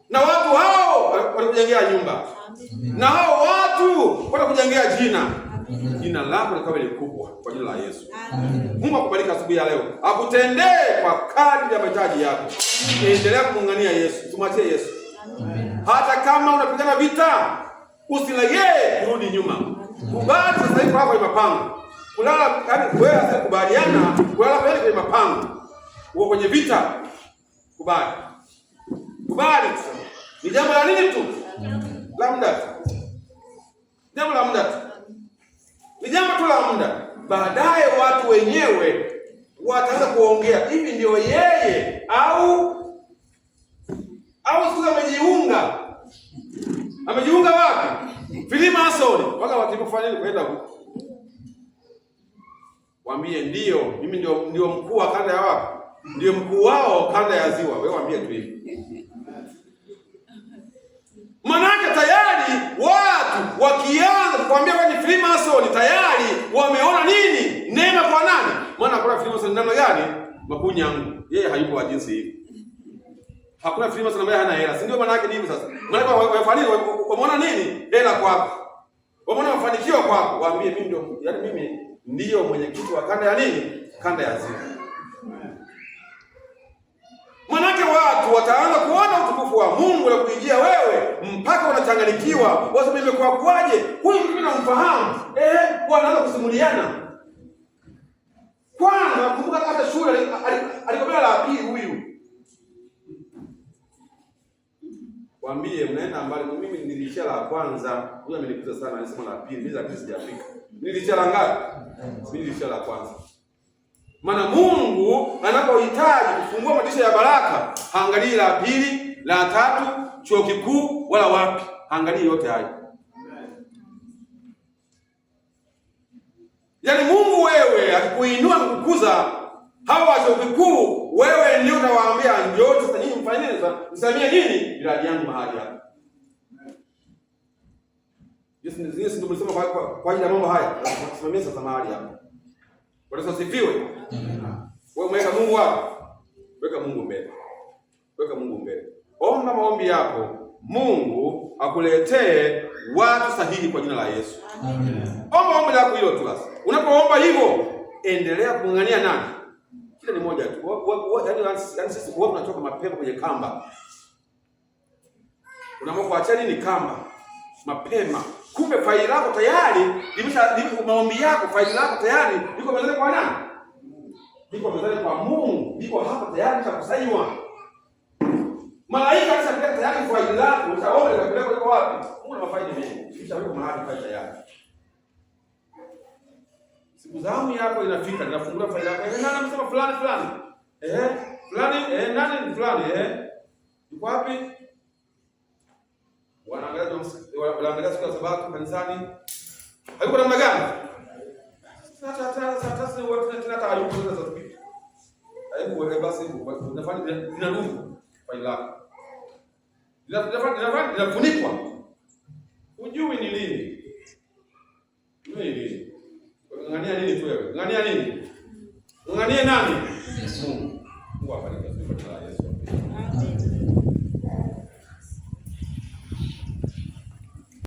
Na watu hao watakujengea nyumba. Amen. Na hao watu watakujengea jina. Amen. Jina lako likawe likubwa kwa jina la Yesu. Amen. Mungu akubariki asubuhi ya leo. Akutendee kwa kadri ya mahitaji yako. Endelea kumng'ania Yesu. Tumwachie Yesu. Amen. Hata kama unapigana vita, usilegee kurudi nyuma. Kubali sasa hivi hapo kwenye mapango. Kulala yani wewe asikubaliana, kulala kwenye mapango. Uko kwenye vita. Kubali. Ni jambo la nini tu? La muda tu. Jambo la muda tu. Ni jambo tu la muda. Baadaye watu wenyewe wataanza kuongea, hivi ndio yeye au sasa amejiunga. Amejiunga wapi? Freemason. Waka wakifanya nini kwenda huko? Waambie ndio, mimi ndio mkuu wa kanda ya wapi? Ndio mkuu wao kanda ya Ziwa. Wewe waambie tu hivi. Manake tayari watu wakianza kukwambia wewe ni Freemason, tayari wameona nini? Neema kwa nani? Maana kuna Freemason namna gani? Makunyangu. Yeye hayupo wa jinsi hii. Hakuna Freemason ambaye hana hela. Si ndio manake nini sasa? Maana wafanyeni wameona nini? Hela kwako. Wameona mafanikio kwako. Waambie mimi ndio, yaani mimi ndio mwenyekiti wa kanda ya nini? Kanda ya Ziwa. Manake watu wataanza kuona utukufu wa Mungu na kuingia wewe mpaka unachanganyikiwa. Wasema imekuwa kwaje? Huyu mtu namfahamu. Wanaanza kusimuliana. Kwanza kumbuka hata shule alikomea la pili huyu. Waambie mnaenda mbali. Mimi nilishia la kwanza, huyu amenikuza sana, anasema la pili, mimi la pili sijafika. Nilishia la ngapi? Mimi nilishia la kwanza. Maana Mungu anapohitaji kufungua madirisha ya baraka, haangalii la pili, la tatu, chuo kikuu wala wapi. Haangalii yote hayo. Yaani Mungu wewe akikuinua kukuza hawa chuo kikuu, wewe ndio utawaambia ndio sasa nyinyi mfanye nini sasa? Msamie nini? Miradi yangu mahali hapa. Yesu ndio mlisema kwa ajili ya mambo haya. Tusimamie sasa mahali hapa. Bwana asifiwe. Wewe mweka Mungu wapi? Weka Mungu mbele. Weka Mungu mbele. Omba maombi yako, Mungu akuletee watu sahihi kwa jina la Yesu. Amen. Omba ombi lako hilo tu basi. Unapoomba hivyo, endelea kung'ang'ania nani? Kila ni moja tu. Yaani sisi huwa tunatoka mapema kwenye kamba. Unaamua kuacha nini kamba? Mapema. Kumbe faili lako tayari, maombi yako, faili lako tayari liko mezani kwa nani? Liko mezani kwa Mungu. Liko hapa tayari cha kusainiwa. Malaika alishakuja tayari faili lako, utaomba itakupeleka liko wapi? Mungu ana mafaili mengi. Kisha wewe mahali faili tayari. Siku zamu yako inafika, ninafungua faili lako. Nani anasema fulani? Fulani, nani fulani? Yuko wapi? Wanaangalia siku ya Sabato kanisani. Hayuko namna gani? Sasa wewe tena hayuko sasa tupi. Hayuko wewe basi unafanya ninaruhusu faili lako. Linafunikwa. Hujui ni lini. Ng'ania nini tu wewe? Ng'ania nini? Ng'ania nani?